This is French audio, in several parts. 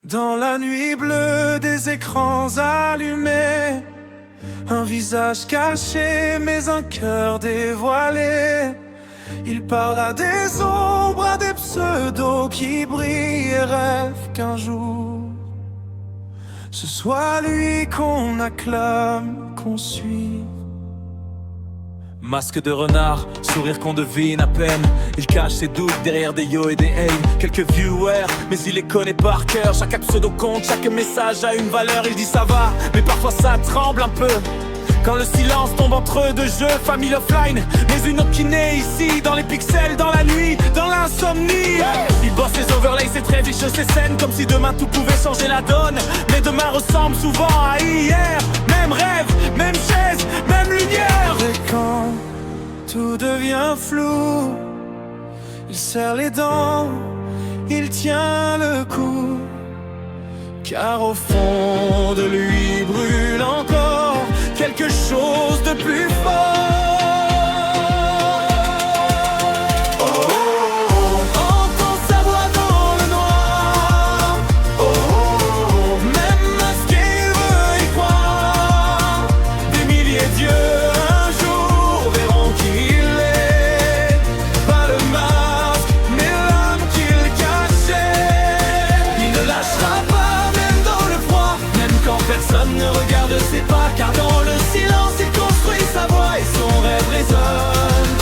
Dans la nuit bleue des écrans allumés, un visage caché mais un cœur dévoilé. Il parle à des ombres, à des pseudos qui brillent et rêvent qu'un jour ce soit lui qu'on acclame, qu'on suit. Masque de renard, sourire qu'on devine à peine. Il cache ses doutes derrière des yo et des haines. Quelques viewers, mais il les connaît par cœur. Chaque pseudo compte, chaque message a une valeur. Il dit ça va, mais parfois ça tremble un peu quand le silence tombe entre deux jeux. Famille offline, mais une autre qui naît ici. Dans les pixels, dans la nuit, dans l'insomnie. Il bosse ses overlays, ses traits, vicieux, ses scènes. Comme si demain tout pouvait changer la donne. Mais demain ressemble souvent à hier. Même rêve, même chaise, même lumière. Et quand tout devient flou, il serre les dents, il tient le coup. Car au fond de lui brûle encore quelque chose de plus fort. Oh, oh, oh. Entend sa voix dans le noir. Oh, oh, oh. Même masqué, il veut y croire. Des milliers d'yeux un jour verront qui il est. Pas le masque, mais l'âme qu'il cachait. Il ne lâchera pas. Personne ne regarde ses pas, car dans le silence il construit sa voix et son rêve résonne.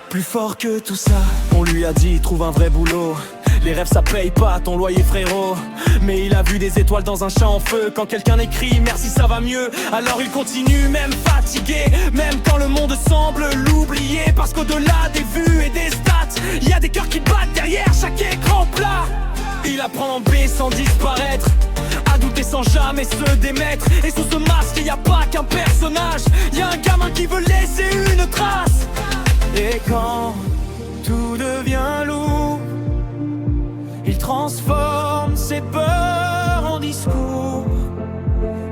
Plus fort que tout ça, on lui a dit trouve un vrai boulot. Les rêves ça paye pas ton loyer frérot. Mais il a vu des étoiles dans un champ en feu. Quand quelqu'un écrit merci ça va mieux, alors il continue même fatigué. Même quand le monde semble l'oublier. Parce qu'au-delà des vues et des stats, il y a des cœurs qui battent derrière chaque écran plat. Il apprend en B sans disparaître, à douter sans jamais se démettre. Et sous ce masque y a pas qu'un personnage, y a un gamin qui veut laisser une trace. Et quand tout devient lourd, il transforme ses peurs en discours.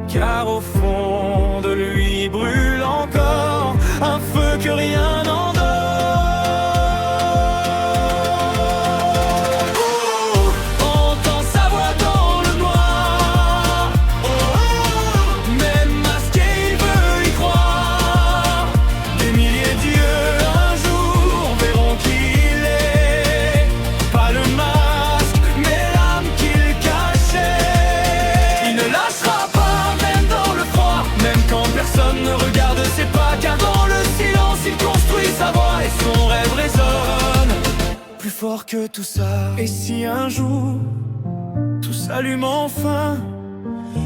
Car au fond de lui brûle encore un feu que rien n'endort. Personne ne regarde ses pas, car dans le silence il construit sa voix et son rêve résonne plus fort que tout ça. Et si un jour tout s'allume enfin,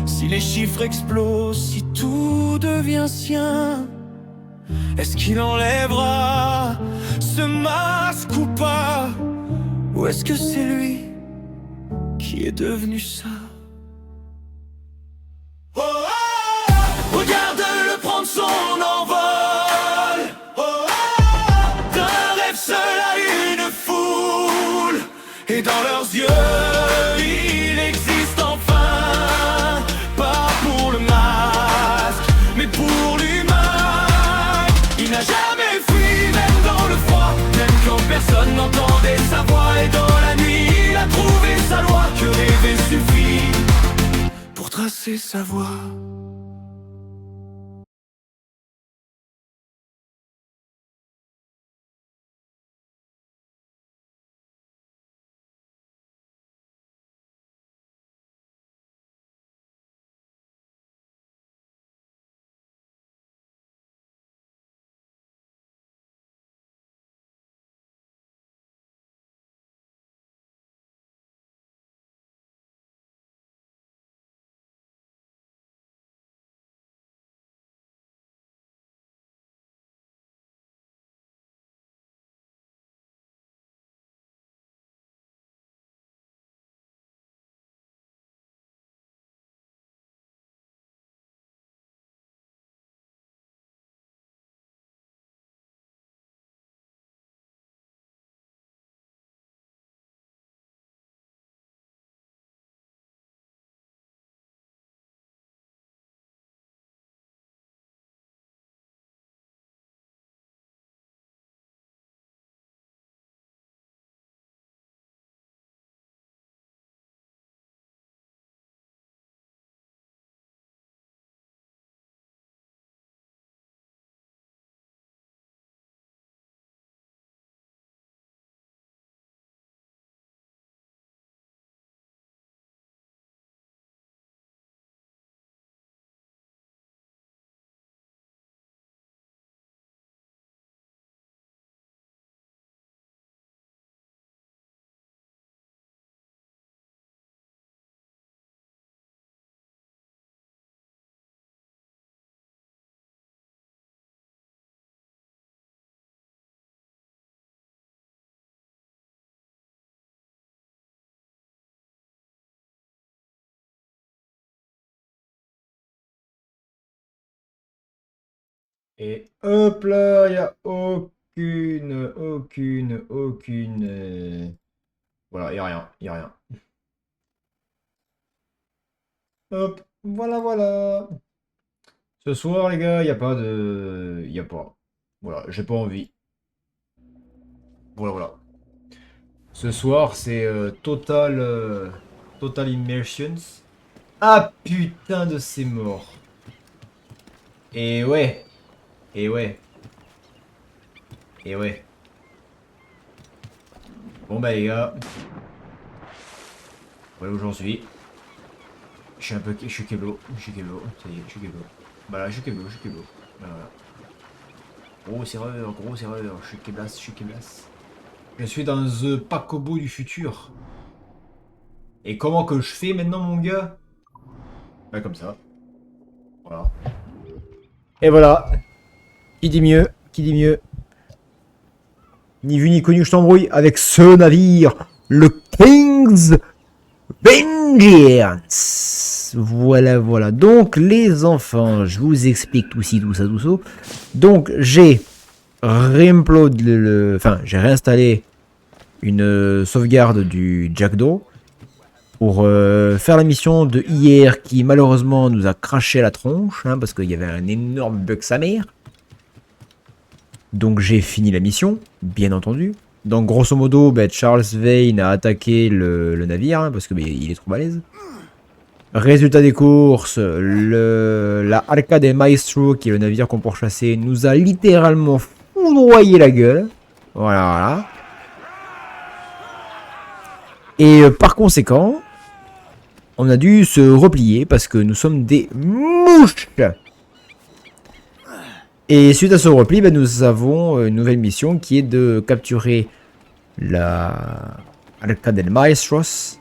si les chiffres explosent, si tout devient sien, est-ce qu'il enlèvera ce masque ou pas? Ou est-ce que c'est lui qui est devenu ça? Regarde-le prendre son envol. Oh, oh. D'un rêve seul à une foule. Et dans leurs yeux il existe enfin. Pas pour le masque, mais pour l'humain. Il n'a jamais fui, même dans le froid. Même quand personne n'entendait sa voix. Et dans la nuit il a trouvé sa loi. Que rêver suffit pour tracer sa voie. Et hop là, il n'y a aucune. Voilà, il n'y a rien, il n'y a rien. Hop, voilà. Ce soir, les gars, il n'y a pas de. Il n'y a pas. Voilà, j'ai pas envie. Voilà. Ce soir, c'est Total Immersions. Ah putain de c'est mort. Et ouais, et ouais, et ouais. Bon bah les gars, voilà où j'en suis. Je suis Keblo, ça y est, je suis Keblo. Voilà, je suis Keblo. Voilà. Grosse erreur, je suis Keblas. Je suis dans The Pacobo du futur. Et comment que je fais maintenant mon gars? Bah comme ça, voilà. Et voilà, qui dit mieux, qui dit mieux. Ni vu ni connu, je t'embrouille avec ce navire, le King's Vengeance. Voilà. Donc, les enfants, je vous explique tout ci, tout ça. Donc, j'ai j'ai réinstallé une sauvegarde du Jackdaw pour faire la mission de hier qui malheureusement nous a craché la tronche parce qu'il y avait un énorme bug sa mère. Donc j'ai fini la mission, bien entendu. Donc grosso modo, Charles Vane a attaqué le navire parce que il est trop balèze. Résultat des courses, la Arca del Maestro, qui est le navire qu'on pourchassait, nous a littéralement foudroyé la gueule. Voilà. Et par conséquent, on a dû se replier parce que nous sommes des mouches. Et suite à ce repli, nous avons une nouvelle mission qui est de capturer la Arca del Maestros.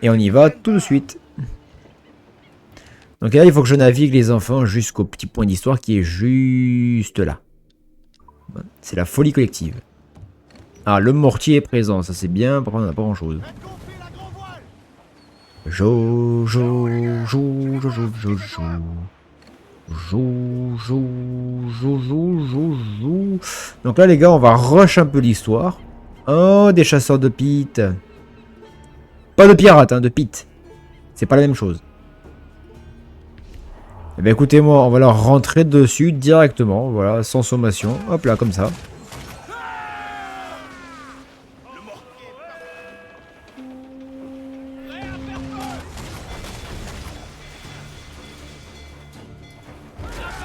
Et on y va tout de suite. Donc là, il faut que je navigue les enfants jusqu'au petit point d'histoire qui est juste là. C'est la folie collective. Ah, le mortier est présent, ça c'est bien, par contre on n'a pas grand chose. Donc là les gars, on va rush un peu l'histoire. Oh, des chasseurs de pit. Pas de pirates, de pit. C'est pas la même chose. Eh bien écoutez-moi, on va leur rentrer dessus directement, voilà, sans sommation. Hop là, comme ça.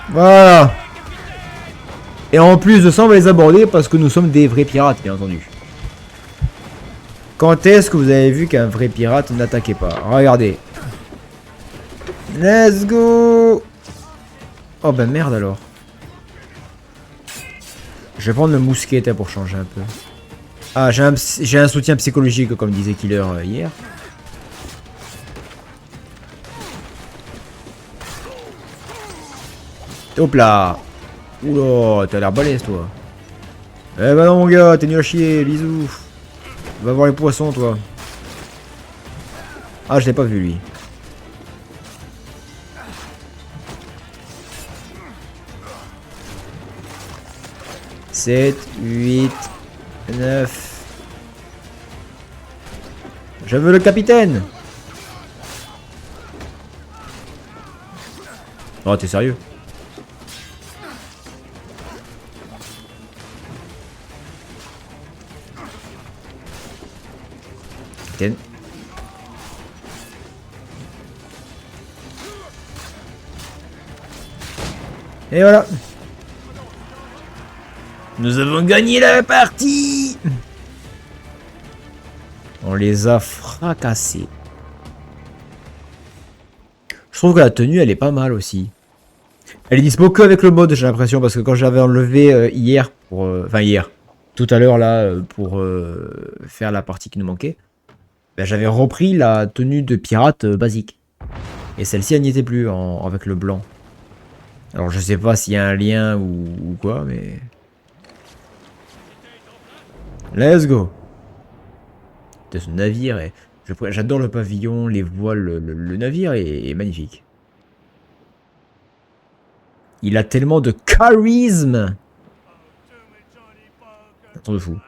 Voilà. Et en plus de ça, on va les aborder parce que nous sommes des vrais pirates, bien entendu. Quand est-ce que vous avez vu qu'un vrai pirate n'attaquait pas? Regardez. Let's go. Oh ben merde alors. Je vais prendre le mousquet pour changer un peu. Ah, j'ai un soutien psychologique comme disait Killer hier. Hop là. Oula, t'as l'air balèze toi. Eh bah non mon gars, t'es nul à chier, bisous. Va voir les poissons toi. Ah, je l'ai pas vu lui. « 7, 8, 9... » Je veux le capitaine. Oh, t'es sérieux? Capitaine. Et voilà. Nous avons gagné la partie. On les a fracassés. Je trouve que la tenue, elle est pas mal aussi. Elle est dispo que avec le mode, j'ai l'impression, parce que quand j'avais enlevé hier, enfin hier, tout à l'heure là, pour faire la partie qui nous manquait, j'avais repris la tenue de pirate basique. Et celle-ci, elle n'y était plus avec le blanc. Alors je sais pas s'il y a un lien ou quoi, mais... Let's go. De ce navire, j'adore le pavillon, les voiles, le navire est magnifique. Il a tellement de charisme. Un truc de fou.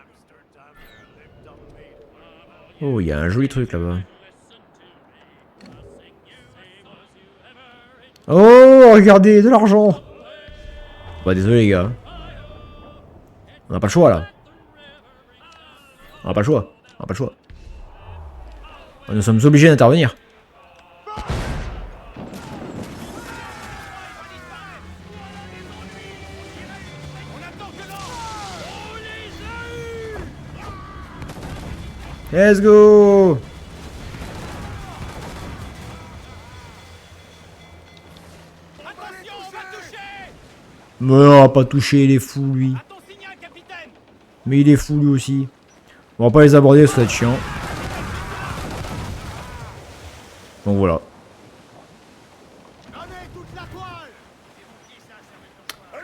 Oh, il y a un joli truc là-bas. Oh, regardez, de l'argent. Bah désolé les gars. On n'a pas le choix là. On n'a pas le choix. On n'a pas le choix. Nous sommes obligés d'intervenir. Let's go. Mais on va pas toucher, il est fou lui. Mais il est fou lui aussi. On va pas les aborder, ça va être chiant. Donc voilà.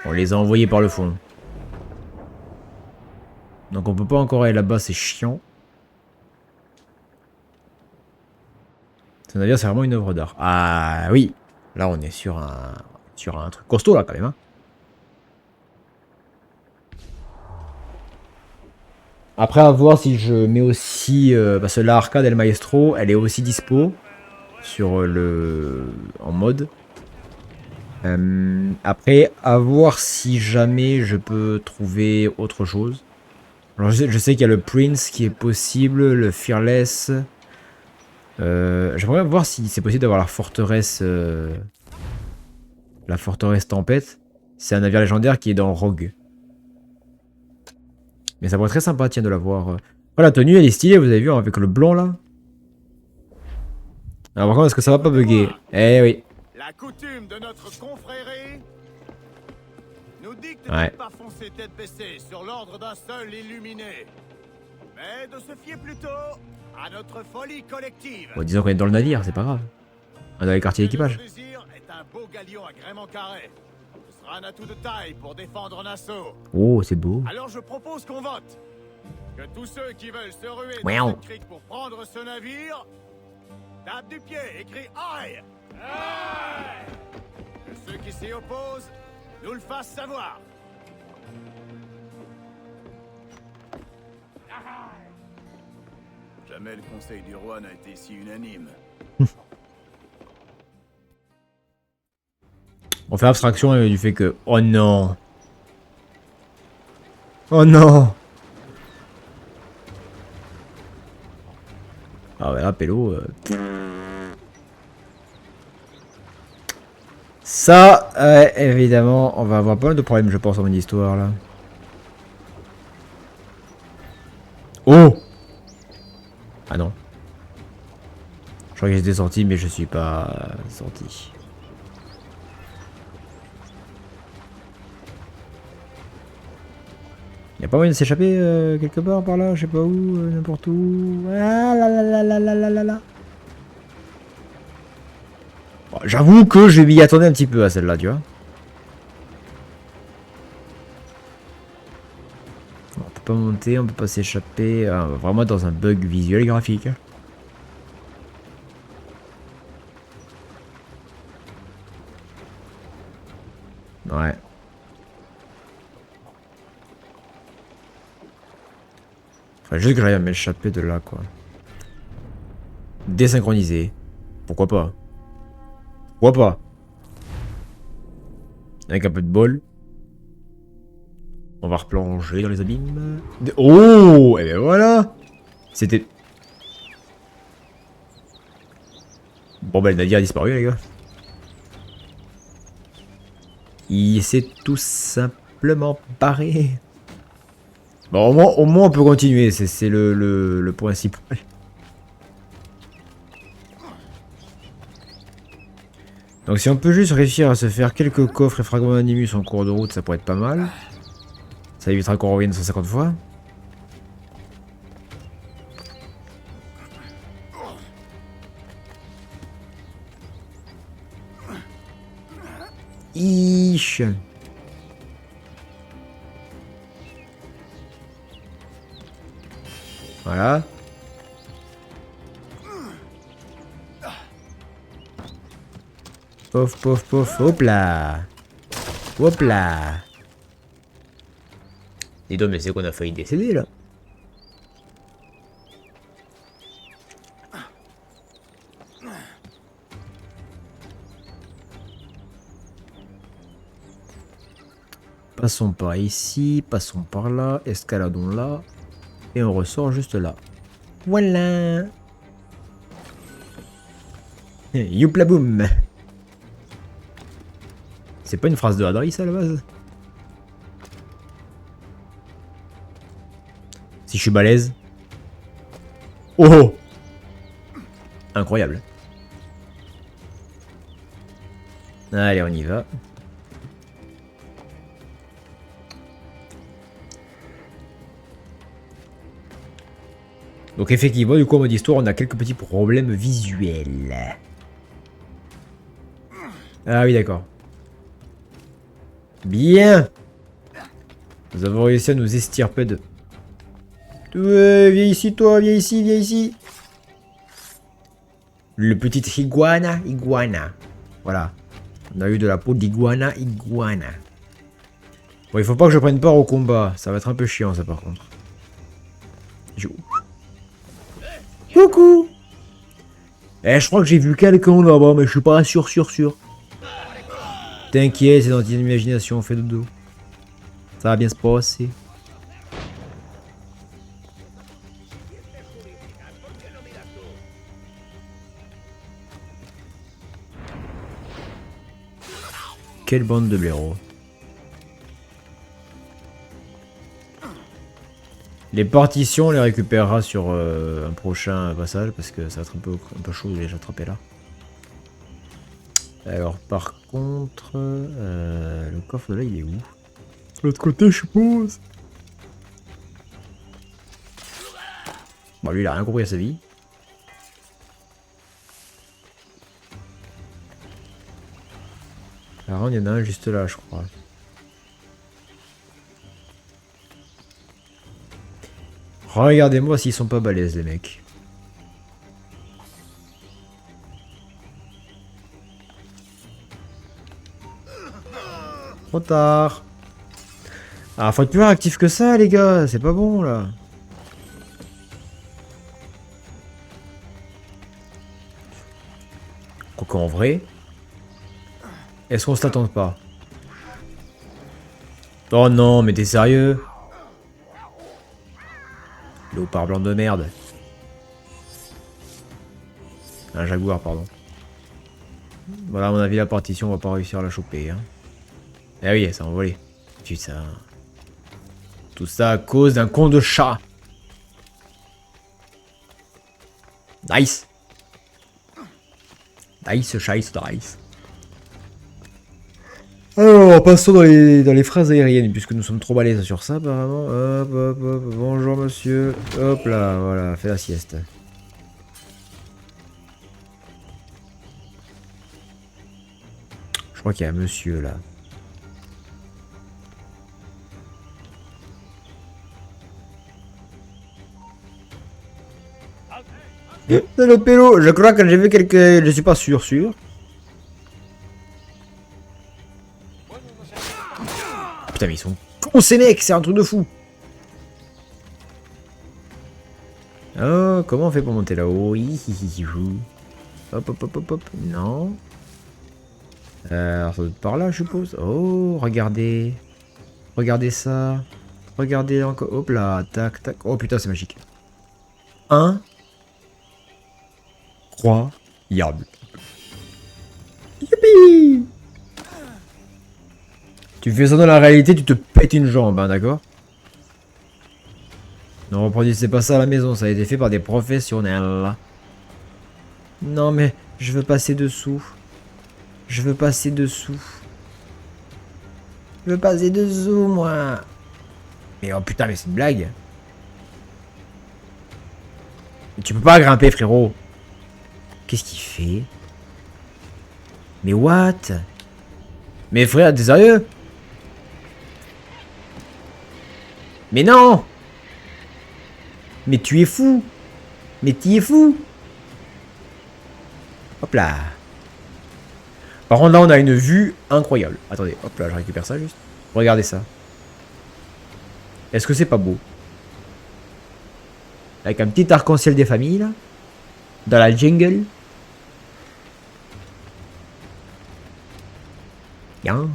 On les a envoyés par le fond. Donc on peut pas encore aller là-bas, c'est chiant. Ce navire c'est vraiment une œuvre d'art. Ah oui. Là on est sur un truc costaud là quand même. Hein. Après à voir si je mets aussi... parce que la Arcade El Maestro, elle est aussi dispo. Sur en mode. Après, à voir si jamais je peux trouver autre chose. Alors, je sais qu'il y a le Prince qui est possible, le Fearless. J'aimerais voir si c'est possible d'avoir la forteresse. La forteresse Tempête. C'est un navire légendaire qui est dans Rogue. Mais ça pourrait être très sympa, tiens, de l'avoir. Oh, la tenue, elle est stylée, vous avez vu, avec le blanc là. Alors par contre, est-ce que ça va pas bugger? Eh oui. La coutume de notre confrérie nous dicte de Ouais. ne pas foncer tête baissée sur l'ordre d'un seul illuminé, mais de se fier plutôt à notre folie collective. Bon, disons qu'on est dans le navire, c'est pas grave. On est dans les quartiers d'équipage. Le désir est un beau galion à gréement carré. Ce sera un atout de taille pour défendre Nassau. Oh, c'est beau. Alors je propose qu'on vote. Que tous ceux qui veulent se ruer Miaou. dans cette crique pour prendre ce navire tapent du pied et crient aïe. Aïe. Que ceux qui s'y opposent nous le fassent savoir. Jamais le conseil du roi n'a été si unanime. On fait abstraction du fait que... Oh non. Oh non. Ah ouais, là, Pélo... Ça, évidemment, on va avoir pas mal de problèmes, je pense, dans mon histoire, là. Oh! Ah non. Je crois que j'étais sorti, mais je suis pas sorti. Y'a pas moyen de s'échapper quelque part par là, je sais pas où, n'importe où. Ah là là là là là là là là. Bon, j'avoue que je m'y attendais un petit peu à celle-là, tu vois. On peut pas monter, on peut pas s'échapper. Ah, vraiment dans un bug visuel et graphique. Ouais. Faudrait juste que j'aille à m'échapper de là, quoi. Désynchronisé. Pourquoi pas? Pourquoi pas? Avec un peu de bol. On va replonger dans les abîmes. Oh! Et ben voilà! C'était... Bon ben le navire a disparu les gars. Il s'est tout simplement barré. Bon au moins on peut continuer, c'est le principal. Donc si on peut juste réussir à se faire quelques coffres et fragments d'animus en cours de route, ça pourrait être pas mal. Ça évitera qu'on revienne 150 fois. Ish. Voilà. Pof, pof, pof, hop là. Hop là. Dis donc, mais c'est qu'on a failli décéder là. Passons par ici, passons par là, escaladons là, et on ressort juste là. Voilà. Youpla boum. C'est pas une phrase de Hadris à la base? Si je suis balèze. Oh! Incroyable. Allez, on y va. Donc effectivement, du coup, en mode histoire, on a quelques petits problèmes visuels. Ah oui, d'accord. Bien. Nous avons réussi à nous estirper de... Ouais, viens ici, toi, viens ici, viens ici. Le petit iguana. Voilà. On a eu de la peau d'iguana. Bon, il faut pas que je prenne part au combat. Ça va être un peu chiant, ça, par contre. Coucou. Eh, je crois que j'ai vu quelqu'un là-bas, mais je suis pas sûr. T'inquiète, c'est dans ton imagination, fais dodo. Ça va bien se passer. Quelle bande de blaireaux. Les partitions, on les récupérera sur un prochain passage parce que ça va être un peu chaud de les attraper là. Alors par contre, le coffre de là il est où? De l'autre côté je suppose. Bon lui il a rien compris à sa vie. Alors il y en a un juste là je crois. Regardez-moi s'ils sont pas balèzes les mecs. Trop tard. Ah faut être plus réactif que ça les gars, c'est pas bon là. Quoique en vrai, est-ce qu'on se l'attend pas? Oh non mais t'es sérieux? Léopard blanc de merde. Un jaguar, pardon. Voilà, à mon avis, la partition, on va pas réussir à la choper. Hein. Eh oui, elle s'est envolée. Putain. Tout ça à cause d'un con de chat. Nice. Nice, nice. Alors, passons dans les phrases aériennes, puisque nous sommes trop balèzes sur ça, apparemment. Hop. Bonjour, monsieur. Hop là, voilà, fais la sieste. Je crois qu'il y a un monsieur, là. C'est le pélo. Je crois que j'ai vu quelques... Je suis pas sûr. Putain mais ils sont cons ces mecs, c'est un truc de fou. Oh, comment on fait pour monter là-haut? Hop. Non. Alors ça doit être par là je suppose. Oh, regardez. Regardez ça. Regardez encore. Hop là, tac. Oh putain c'est magique. Incroyable. Youpi! Tu fais ça dans la réalité, tu te pètes une jambe, hein, d'accord? Ne reproduisez pas ça à la maison, ça a été fait par des professionnels. Non mais, je veux passer dessous. Je veux passer dessous, moi. Mais oh putain, mais c'est une blague. Mais tu peux pas grimper, frérot. Qu'est-ce qu'il fait? Mais what? Mais frère, t'es sérieux? Mais non! Mais tu es fou! Mais tu es fou! Hop là! Par contre, là, on a une vue incroyable. Attendez, hop là, je récupère ça juste. Regardez ça. Est-ce que c'est pas beau? Avec un petit arc-en-ciel des familles, là. Dans la jungle. Bien.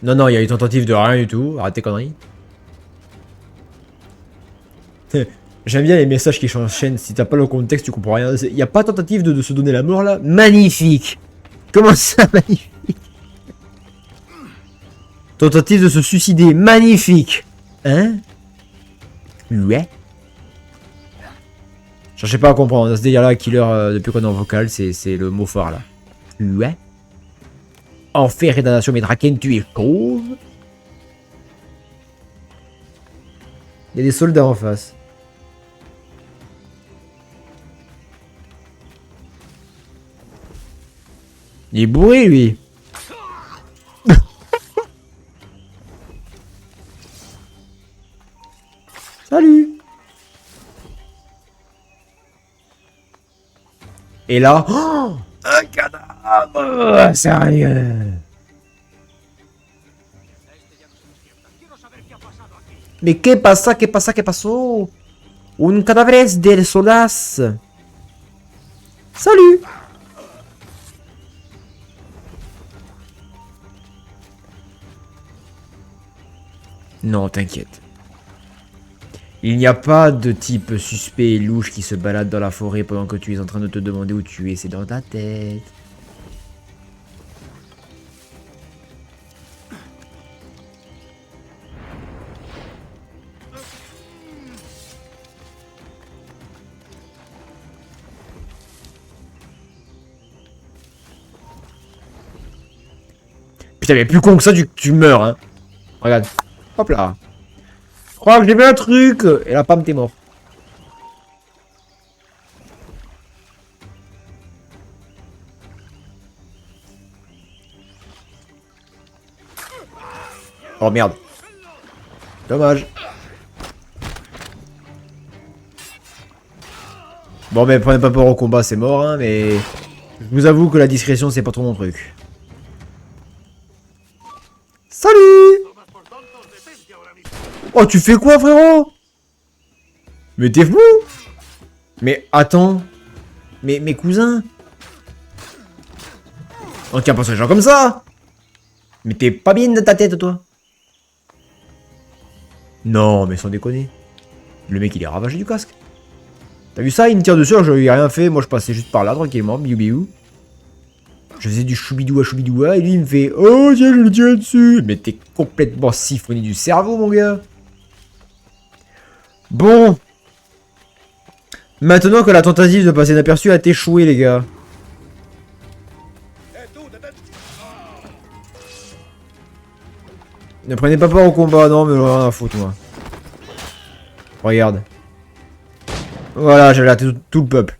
Non, non, il y a eu tentative de rien du tout. Arrêtez conneries. J'aime bien les messages qui s'enchaînent. Si t'as pas le contexte, tu comprends rien. Il n'y a pas tentative de se donner la mort là. Magnifique. Comment ça, magnifique? Tentative de se suicider. Magnifique. Hein? Ouais. Cherchez pas à comprendre. Dans ce délire là, killer, depuis qu'on est en vocal, c'est le mot fort là. Ouais. Enfer et damnation, mais Draken, tu es pauvre. Il y a des soldats en face. Il est bourré, lui. Salut. Et là... Oh, un cadavre. Sérieux. Mais que pasa, que pasa, que pasó? Un cadáver del solas. Salut. Non, t'inquiète. Il n'y a pas de type suspect et louche qui se balade dans la forêt pendant que tu es en train de te demander où tu es. C'est dans ta tête. Putain, mais plus con que ça, tu meurs, hein. Regarde. Hop là. Je crois que j'ai vu un truc. Et la Pam, t'es mort. Oh merde. Dommage. Bon, mais prenez pas peur au combat, c'est mort, hein, mais... Je vous avoue que la discrétion, c'est pas trop mon truc. Salut! Oh, tu fais quoi, frérot? Mais t'es fou? Mais attends. Mais mes cousins. On tient pas ce genre comme ça. Mais t'es pas bien de ta tête, toi. Non, mais sans déconner. Le mec, il est ravagé du casque. T'as vu ça? Il me tire dessus, je lui ai rien fait. Moi, je passais juste par là, tranquillement. Biou biou. Je faisais du choubidoua choubidoua. Et lui, il me fait: oh, tiens, je le tire dessus. Mais t'es complètement siphonné du cerveau, mon gars. Bon. Maintenant que la tentative de passer inaperçu a échoué, les gars. Ne prenez pas peur au combat, non, mais rien à foutre, moi. Regarde. Voilà, j'ai là tout le peuple.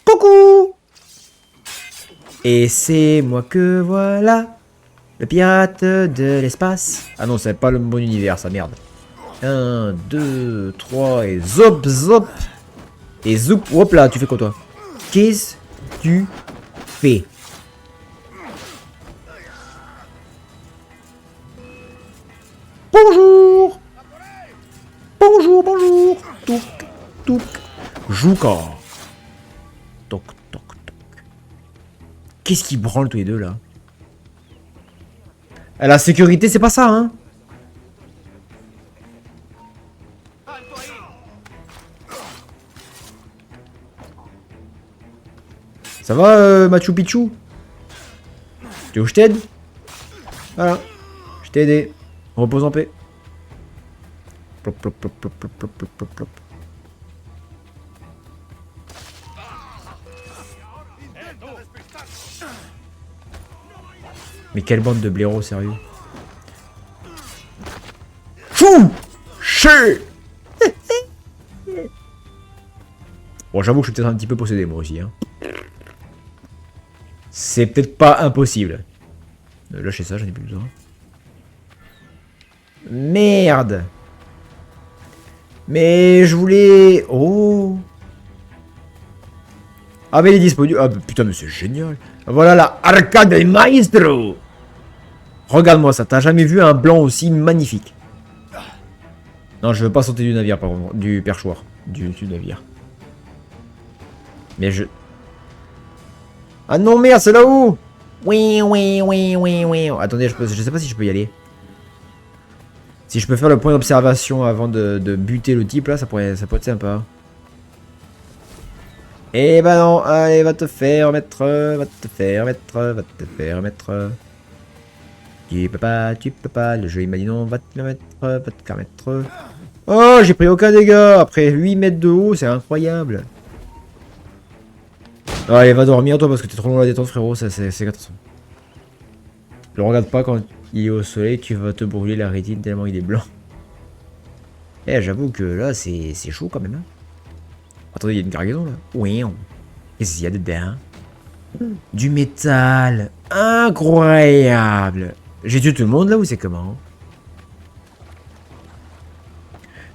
Coucou! Et c'est moi que voilà, le pirate de l'espace. Ah non, c'est pas le bon univers, ça, merde. 1, 2, 3, et zop, zop. Et zoup, hop là, tu fais quoi, toi? Qu'est-ce que tu fais? Bonjour! Bonjour, bonjour! Touk, touk. Jouka. Toc, toc, toc. Qu'est-ce qui branle tous les deux, là? La sécurité, c'est pas ça, hein? Ça va, Machu Picchu? Tu veux que je t'aide? Voilà. Je t'ai aidé. Repose en paix. Plop, plop, plop, plop, plop, plop, plop, plop, plop. Mais quelle bande de blaireaux, sérieux. Chou! Ché! Bon, j'avoue que je suis peut-être un petit peu possédé, moi aussi, hein. C'est peut-être pas impossible. Lâchez ça, j'en ai plus besoin. Merde. Mais je voulais... Oh. Ah mais il est disponible. Ah putain mais c'est génial. Voilà la Arca del Maestro. Regarde-moi ça, t'as jamais vu un blanc aussi magnifique. Non, je veux pas sauter du navire par contre, du perchoir, du navire. Mais je... Ah non merde, c'est là-haut. Oui. Attendez, je sais pas si je peux y aller. Si je peux faire le point d'observation avant de buter le type là, ça pourrait être sympa. Eh ben non, allez, va te faire mettre. Tu peux pas, le jeu il m'a dit non, va te faire mettre. Oh, j'ai pris aucun dégât après 8 mètres de haut, c'est incroyable. Allez, va dormir toi parce que t'es trop loin de la détente frérot, c'est catastrophique. Le regarde pas quand il est au soleil, tu vas te brûler la rétine tellement il est blanc. Eh, j'avoue que là c'est chaud quand même. Hein. Attendez, il y a une cargaison là. Oui. Qu'est-ce qu'il y a dedans? Du métal. Incroyable. J'ai tué tout le monde là ou c'est comment?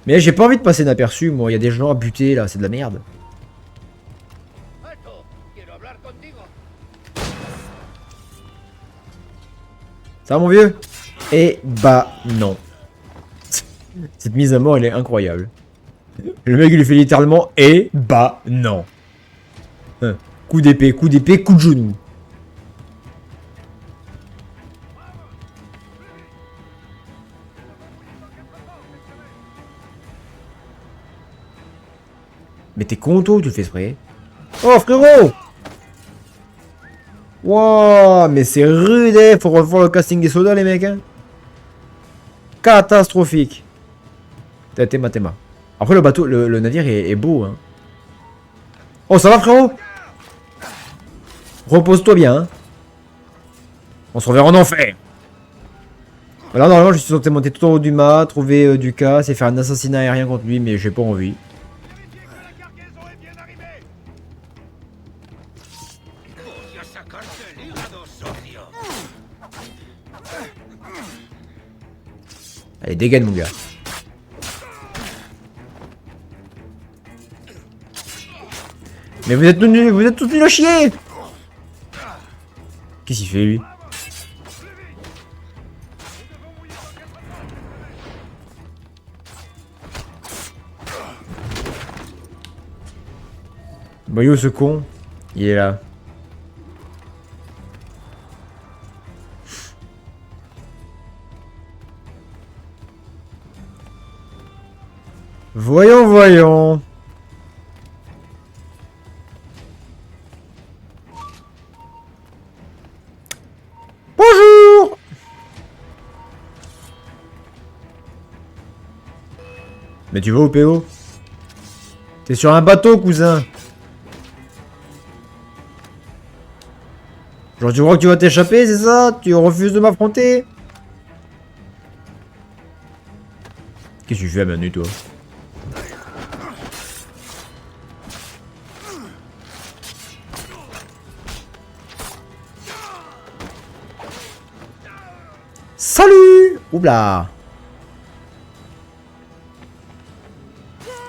Mais j'ai pas envie de passer inaperçu, moi. Il y a des gens à buter là, c'est de la merde. Ça va mon vieux? Eh bah non. Cette mise à mort elle est incroyable. Le mec il lui fait littéralement eh bah non. Hein. Coup d'épée, coup de genou. Mais t'es content ou tu le fais spray? Oh frérot! Wow, mais c'est rude, hein. Faut revoir le casting des soldats les mecs hein. Catastrophique. Téma. Après le bateau, le navire est beau hein. Oh ça va frérot? Repose-toi bien hein. On se reverra en enfer. Voilà, normalement je suis censé monter tout en haut du mât, trouver du casse et faire un assassinat aérien contre lui, mais j'ai pas envie. Allez, dégaine mon gars. Mais vous êtes tous nuls à chier. Qu'est-ce qu'il fait lui? Bah yo ce con, il est là. Voyons. Bonjour. Mais tu vas où PO? T'es sur un bateau cousin. Genre tu crois que tu vas t'échapper, c'est ça? Tu refuses de m'affronter? Qu'est-ce que tu fais à Manu toi? Salut! Oubla!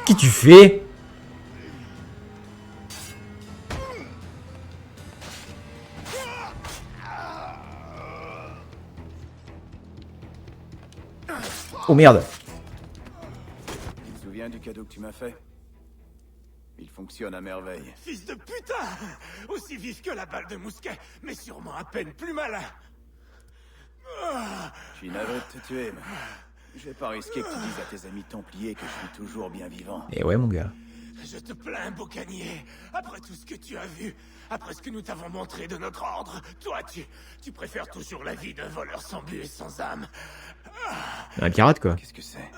Qu'est-ce que tu fais? Oh merde! Tu te souviens du cadeau que tu m'as fait? Il fonctionne à merveille. Fils de putain! Aussi vif que la balle de mousquet, mais sûrement à peine plus malin. Je suis navré de te tuer, mais je vais pas risquer que tu dises à tes amis templiers que je suis toujours bien vivant. Eh ouais mon gars. Je te plains, boucanier. Après tout ce que tu as vu, après ce que nous t'avons montré de notre ordre, toi, tu préfères toujours la vie d'un voleur sans but et sans âme. Un pirate quoi. Qu'est-ce que c'est?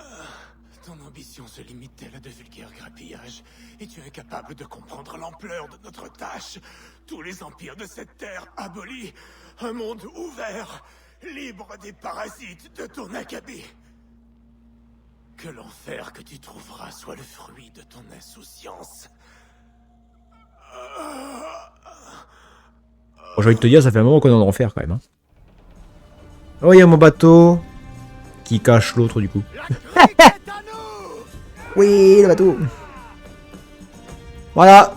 Ton ambition se limite-t-elle à de vulgaires grappillages? Es-tu incapable de comprendre l'ampleur de notre tâche? Tous les empires de cette terre abolis, un monde ouvert, libre des parasites de ton acabit. Que l'enfer que tu trouveras soit le fruit de ton insouciance. Bon, j'ai envie de te dire, ça fait un moment qu'on est en enfer quand même. Hein. Oh, il y a mon bateau. qui cache l'autre du coup. La crique est à nous! Oui, le bateau. Voilà.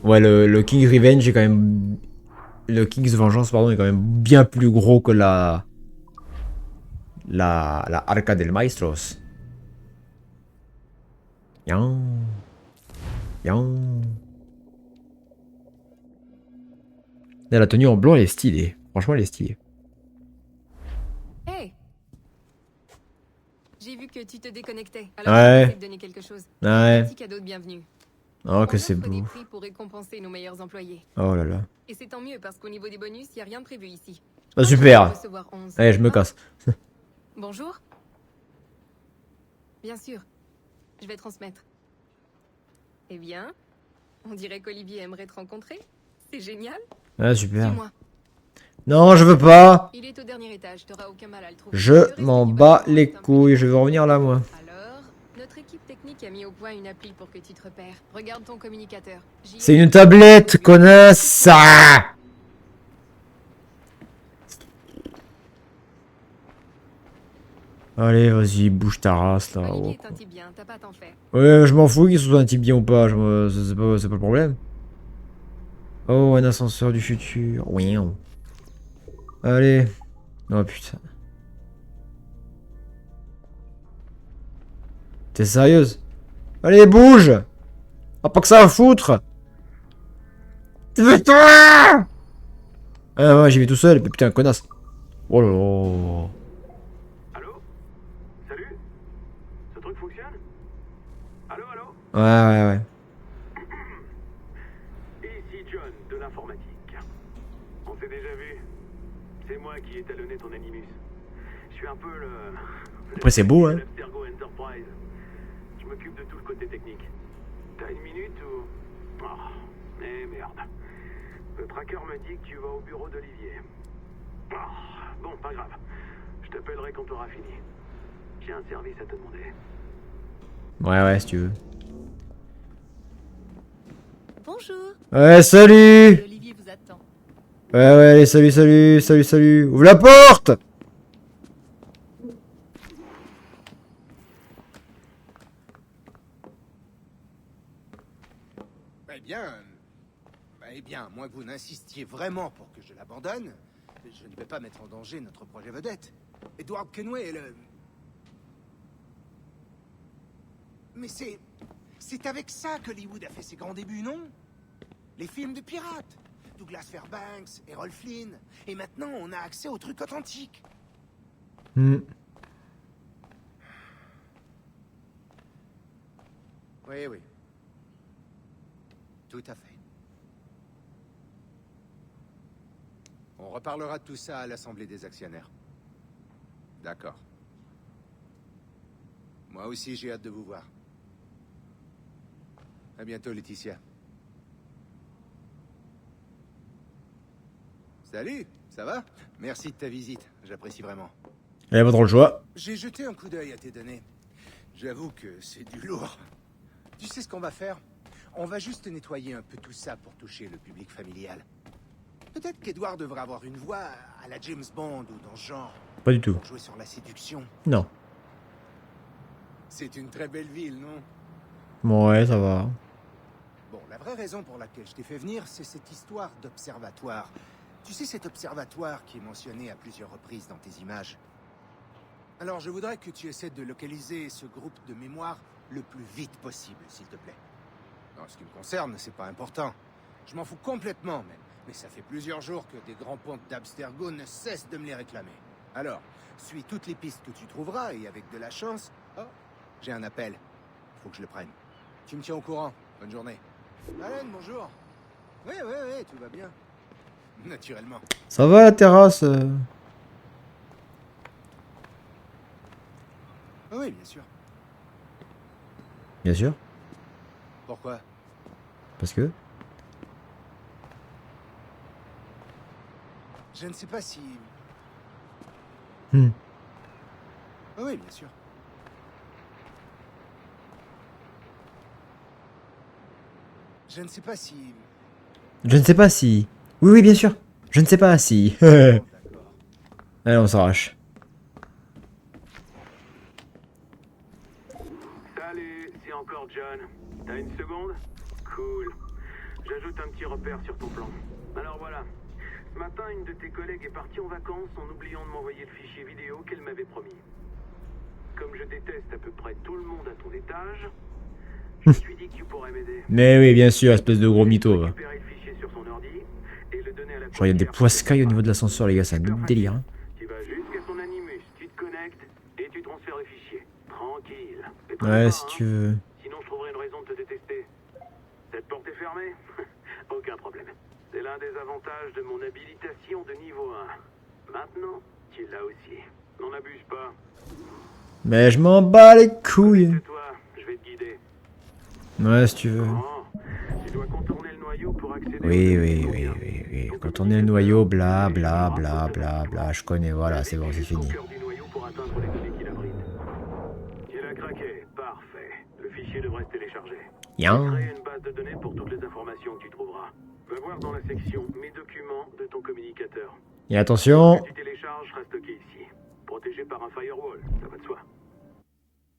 Ouais, le King's Revenge est quand même... Le King's Vengeance, pardon, est quand même bien plus gros que la Arca del Maestros. Yan. Yan. Là, la tenue en blanc, elle est stylée. Franchement, elle est stylée. Hey! J'ai vu que tu te déconnectais. Alors Ouais. je vais te donner quelque chose. Ouais. Un petit cadeau de bienvenue. Oh, que On c'est offre des beau. prix pour récompenser nos meilleurs employés. Oh là là. Et c'est tant mieux parce qu'au niveau des bonus, il n'y a rien de prévu ici. Ah, super. Recevoir 11. Allez, je me Ah, casse. Bonjour. Bien sûr. Je vais transmettre. Eh bien, on dirait qu'Olivier aimerait te rencontrer. C'est génial. Ah, super. Dis-moi. Non, je veux pas. Il est au dernier étage. T'auras aucun mal à le trouver. Le Je reste m'en du bats bâtiment les est un peu couilles. Je veux revenir là, moi. Alors, notre équipe technique a mis au point une appli pour que tu te repères. Regarde ton communicateur. C'est une tablette, connasse. Ah. Allez, vas-y, bouge ta race là. Olivier Oh. est un type bien, t'as pas à t'en faire. Ouais, je m'en fous qu'il soit un type bien ou pas. C'est pas le problème. Oh, un ascenseur du futur. Oui. Allez. Oh putain. T'es sérieuse? Allez, bouge! Ah, pas que ça à foutre! Putain! Ah ouais, j'y vais tout seul, putain, connasse. Oh là là. Allô? Salut? Ce truc fonctionne? Allô, allô? Ouais, ouais, ouais. Ici John, de l'informatique. On s'est déjà vu. C'est moi qui ai talonné ton Animus. Je suis un peu le... Après, c'est beau, hein. l'Abstergo Enterprise. Je m'occupe de tout le côté technique. T'as une minute ou... Oh, mais merde. Le tracker me dit que tu vas au bureau d'Olivier. Oh, bon, pas grave. Je t'appellerai quand tu auras fini. J'ai un service à te demander. Ouais, ouais, si tu veux. Bonjour. Ouais, salut! Olivier vous attend. Ouais, ouais, allez, salut, salut, salut, salut. Ouvre la porte! Eh bien, à moins que vous n'insistiez vraiment pour que je l'abandonne, je ne vais pas mettre en danger notre projet vedette. Edward Kenway est le... Mais c'est avec ça qu'Hollywood a fait ses grands débuts, non? Les films de pirates. Douglas Fairbanks, Errol Flynn. Et maintenant, on a accès aux trucs authentiques. Hmm. Oui, oui. Tout à fait. On reparlera de tout ça à l'Assemblée des actionnaires. D'accord. Moi aussi, j'ai hâte de vous voir. À bientôt, Laetitia. Salut, ça va? Merci de ta visite, j'apprécie vraiment. Elle a pas trop le choix. J'ai jeté un coup d'œil à tes données. J'avoue que c'est du lourd. Tu sais ce qu'on va faire? On va juste nettoyer un peu tout ça pour toucher le public familial. Peut-être qu'Edward devrait avoir une voix à la James Bond ou dans ce genre, Pas du tout. pour jouer sur la séduction. Non. C'est une très belle ville, non? Bon, ouais, ça va. Bon, la vraie raison pour laquelle je t'ai fait venir, c'est cette histoire d'observatoire. Tu sais, cet observatoire qui est mentionné à plusieurs reprises dans tes images. Alors, je voudrais que tu essaies de localiser ce groupe de mémoire le plus vite possible, s'il te plaît. En ce qui me concerne, c'est pas important. Je m'en fous complètement, même. Mais ça fait plusieurs jours que des grands pontes d'Abstergo ne cessent de me les réclamer. Alors, suis toutes les pistes que tu trouveras et avec de la chance... Oh, j'ai un appel. Faut que je le prenne. Tu me tiens au courant. Bonne journée. Alan, bonjour. Oui, tout va bien. Naturellement. Ça va la terrasse Oui, bien sûr. Bien sûr. Pourquoi? Parce que... Je ne sais pas si... Hmm. Oui, bien sûr. Je ne sais pas si... Je ne sais pas si... Oui, oui, bien sûr. Je ne sais pas si... D'accord. Allez, on s'arrache. Salut, c'est encore John. T'as une seconde? Cool. J'ajoute un petit repère sur ton plan. Alors voilà. Ce matin, une de tes collègues est partie en vacances en oubliant de m'envoyer le fichier vidéo qu'elle m'avait promis. Comme je déteste à peu près tout le monde à ton étage, je me suis dit que tu pourrais m'aider. Mais oui, bien sûr, espèce de gros mytho. Va. Récupérer le fichier sur son ordi et le donner à la Genre, il y a des courtière. poiscailles au niveau de l'ascenseur, les gars, c'est un délire. Hein. Tu vas jusqu'à son animus, tu te connectes et tu transfères le fichier. Tranquille. Et très Ouais, fort, si hein. tu veux. Sinon, je trouverai une raison de te détester. Cette porte est fermée? Aucun problème. C'est l'un des avantages de mon habilitation de niveau 1. Maintenant, tu l'as aussi. N'en abuse pas. Mais je m'en bats les couilles. C'est toi, je vais te guider. Ouais, si tu veux. Oh, tu dois contourner le noyau pour accéder Oui, au oui, deuxième oui, courrier. oui, oui. Ton Quand on est le noyau, bla, bla, communicateur bla, bla, bla. Je connais, voilà, c'est bon, c'est Jusqu'au fini. cœur du noyau pour atteindre les données qu'il abrite. Tu l'as craqué, parfait. Le fichier devrait se télécharger. Yan. Créer une base de données pour toutes les informations que tu trouveras. Va voir dans la section Mes documents de ton communicateur. Et attention. Ce que tu télécharges sera stocké ici. Protégé par un firewall, ça va de soi.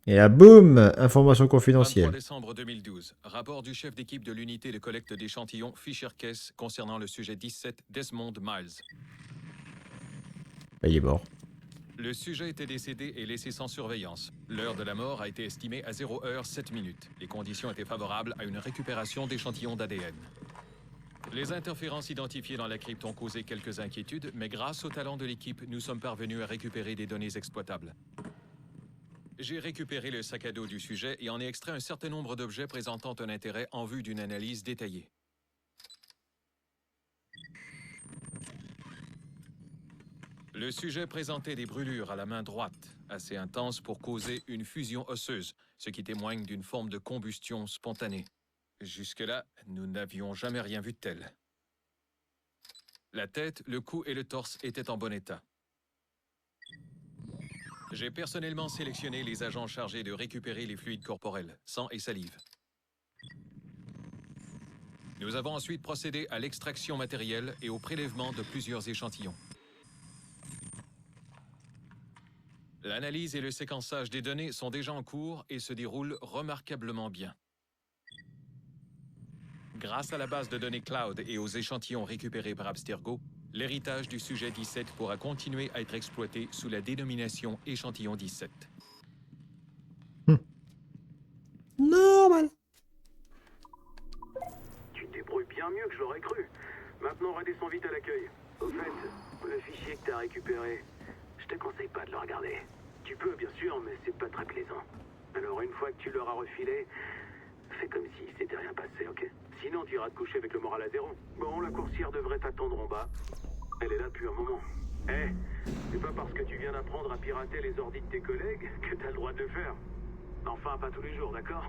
Et là, boum, information 23 confidentielle. décembre 2012. Rapport du chef d'équipe de l'unité de collecte d'échantillons Fisher-Case concernant le sujet 17 Desmond Miles. Bah, il est mort. Le sujet était décédé et laissé sans surveillance. L'heure de la mort a été estimée à 0h07 minutes. Les conditions étaient favorables à une récupération d'échantillons d'ADN. Les interférences identifiées dans la crypte ont causé quelques inquiétudes, mais grâce au talent de l'équipe, nous sommes parvenus à récupérer des données exploitables. J'ai récupéré le sac à dos du sujet et en ai extrait un certain nombre d'objets présentant un intérêt en vue d'une analyse détaillée. Le sujet présentait des brûlures à la main droite, assez intenses pour causer une fusion osseuse, ce qui témoigne d'une forme de combustion spontanée. Jusque-là, nous n'avions jamais rien vu de tel. La tête, le cou et le torse étaient en bon état. J'ai personnellement sélectionné les agents chargés de récupérer les fluides corporels, sang et salive. Nous avons ensuite procédé à l'extraction matérielle et au prélèvement de plusieurs échantillons. L'analyse et le séquençage des données sont déjà en cours et se déroulent remarquablement bien. Grâce à la base de données cloud et aux échantillons récupérés par Abstergo, l'héritage du sujet 17 pourra continuer à être exploité sous la dénomination échantillon 17. Normal. Tu te débrouilles bien mieux que je l'aurais cru. Maintenant, redescends vite à l'accueil. Au fait, le fichier que t'as récupéré, je te conseille pas de le regarder. Tu peux, bien sûr, mais c'est pas très plaisant. Alors, une fois que tu l'auras refilé, fais comme si c'était rien passé, ok? Sinon, tu iras te coucher avec le moral à zéro. Bon, la coursière devrait t'attendre en bas. Elle est là depuis un moment. C'est pas parce que tu viens d'apprendre à pirater les ordis de tes collègues que t'as le droit de le faire. Enfin, pas tous les jours, d'accord?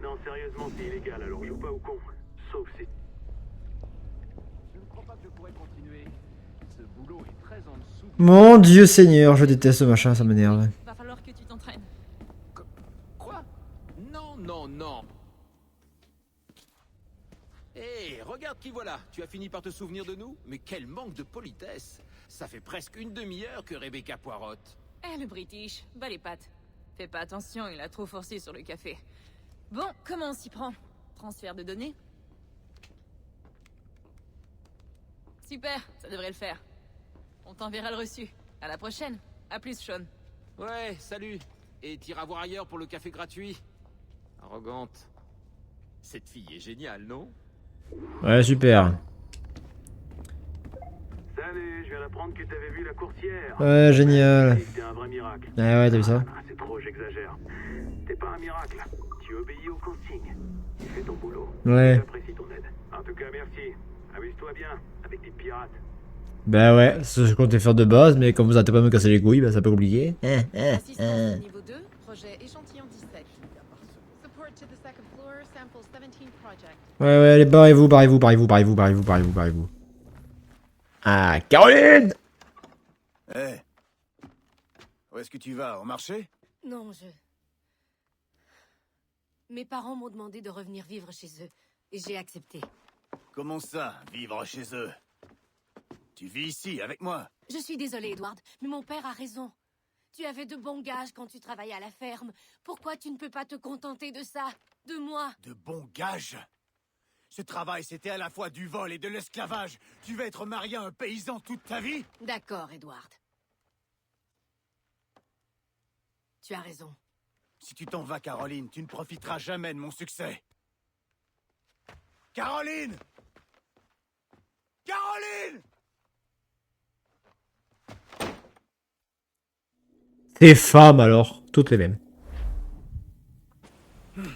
Non, sérieusement, c'est illégal, alors joue pas au con. Sauf si... Je ne crois pas que je pourrais continuer. Ce boulot est très en dessous. Mon Dieu Seigneur, je déteste ce machin, ça m'énerve. Va falloir que tu t'entraînes. Quoi? Non, non, non. Hé, regarde qui voilà. Tu as fini par te souvenir de nous? Mais quel manque de politesse. Ça fait presque une demi-heure que Rebecca poirote. Le British, bas les pattes. Fais pas attention, il a trop forcé sur le café. Bon, comment on s'y prend? Transfert de données? Super, ça devrait le faire. On t'enverra le reçu. À la prochaine. À plus, Sean. Ouais, salut. Et t'iras voir ailleurs pour le café gratuit. Arrogante. Cette fille est géniale, non? Ouais, super. Salut, je viens d'apprendre que t'avais vu la coursière. Ouais, génial. C'était un vrai miracle. Ah ouais, t'as vu ça? C'est trop, j'exagère. T'es pas un miracle. Tu obéis aux consignes. Tu fais ton boulot. Ouais. J'apprécie ton aide. En tout cas, merci. Amuse-toi bien avec des pirates. Bah ouais, c'est ce que je comptais faire de base, mais comme vous arrêtez pas de me casser les couilles, bah c'est un peu compliqué. Assistance niveau 2, projet échantillon 17. Support to the second floor, sample 17 project. Ouais, ouais, allez, barrez-vous, barrez-vous, barrez-vous, barrez-vous, barrez-vous, barrez-vous, barrez-vous. Ah, Caroline! Hé Où est-ce que tu vas? Au marché? Non, Mes parents m'ont demandé de revenir vivre chez eux, et j'ai accepté. Comment ça, vivre chez eux? Tu vis ici, avec moi? Je suis désolée, Edward, mais mon père a raison. Tu avais de bons gages quand tu travaillais à la ferme. Pourquoi tu ne peux pas te contenter de ça? De moi? De bons gages? Ce travail, c'était à la fois du vol et de l'esclavage. Tu vas être marié à un paysan toute ta vie? D'accord, Edward. Tu as raison. Si tu t'en vas, Caroline, tu ne profiteras jamais de mon succès. Caroline! Caroline! Ces femmes alors, toutes les mêmes. Kid.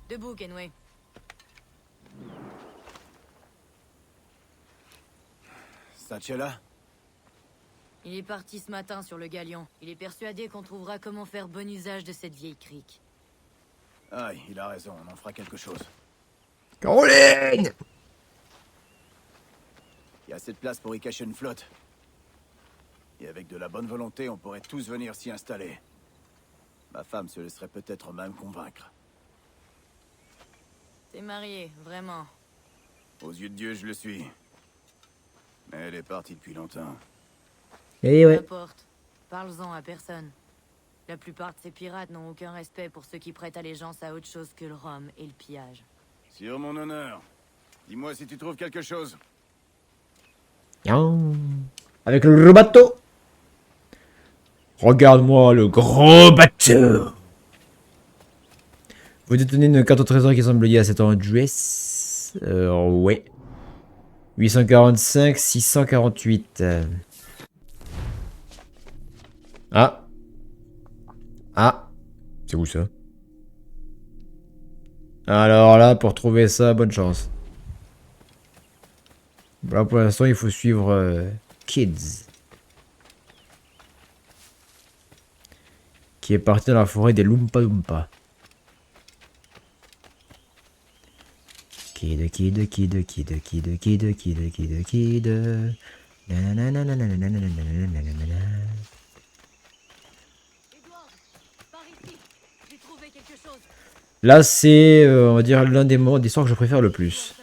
Debout, Kenway. Satchela? Il est parti ce matin sur le galion. Il est persuadé qu'on trouvera comment faire bon usage de cette vieille crique. Aïe, il a raison, on en fera quelque chose. Caroline! Il y a assez de place pour y cacher une flotte. Et avec de la bonne volonté, on pourrait tous venir s'y installer. Ma femme se laisserait peut-être même convaincre. T'es marié, vraiment. Aux yeux de Dieu, je le suis. Mais elle est partie depuis longtemps. Eh ouais. N'importe. Parle-en à personne. La plupart de ces pirates n'ont aucun respect pour ceux qui prêtent allégeance à autre chose que le rhum et le pillage. Sur mon honneur. Dis-moi si tu trouves quelque chose. Avec le gros bateau. Regarde-moi le gros bateau. Vous détenez une carte au trésor qui semble liée à cette adresse. Ouais. 845 648. Ah. Ah. C'est où ça? Alors là, pour trouver ça, bonne chance. Là, pour l'instant, il faut suivre Kids. Qui est parti dans la forêt des Loompa Loompa. Kid. Là, c'est, on va dire, l'un des moments d'histoire que je préfère le plus.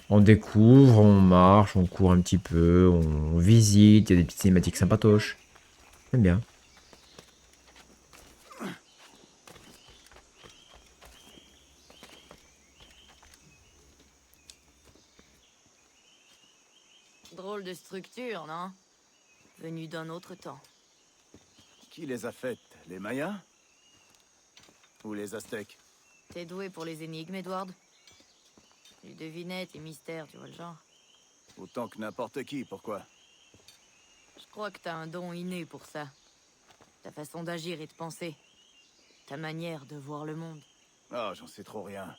On découvre, on marche, on court un petit peu, on visite, il y a des petites cinématiques sympatoches. J'aime bien. Drôle de structure, non? Venue d'un autre temps. Qui les a faites? Les Mayas? Ou les Aztèques? T'es doué pour les énigmes, Edward? Les devinettes, les mystères, tu vois le genre? Autant que n'importe qui, pourquoi? Je crois que t'as un don inné pour ça. Ta façon d'agir et de penser. Ta manière de voir le monde. Oh, j'en sais trop rien.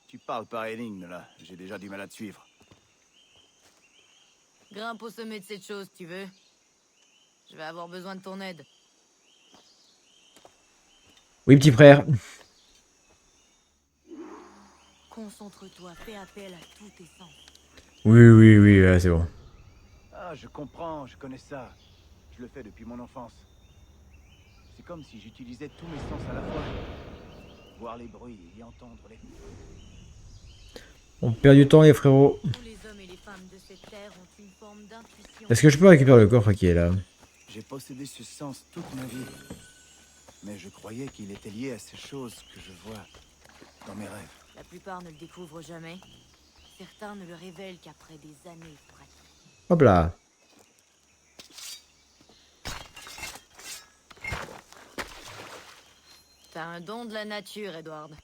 Tu parles par énigme, là. J'ai déjà du mal à te suivre. Grimpe au sommet de cette chose, tu veux? Je vais avoir besoin de ton aide. Oui, petit frère. Concentre-toi, fais appel à tous tes sens. Oui, c'est bon. Ah, je comprends, je connais ça. Je le fais depuis mon enfance. C'est comme si j'utilisais tous mes sens à la fois. Voir les bruits et y entendre les... On perd du temps, les frérots. Tous les hommes et les femmes de cette terre ont une forme d'intuition. Est-ce que je peux récupérer le coffre qui est là? J'ai possédé ce sens toute ma vie. Mais je croyais qu'il était lié à ces choses que je vois dans mes rêves. La plupart ne le découvrent jamais. Certains ne le révèlent qu'après des années de pratique. Hop là. T'as un don de la nature, Edward.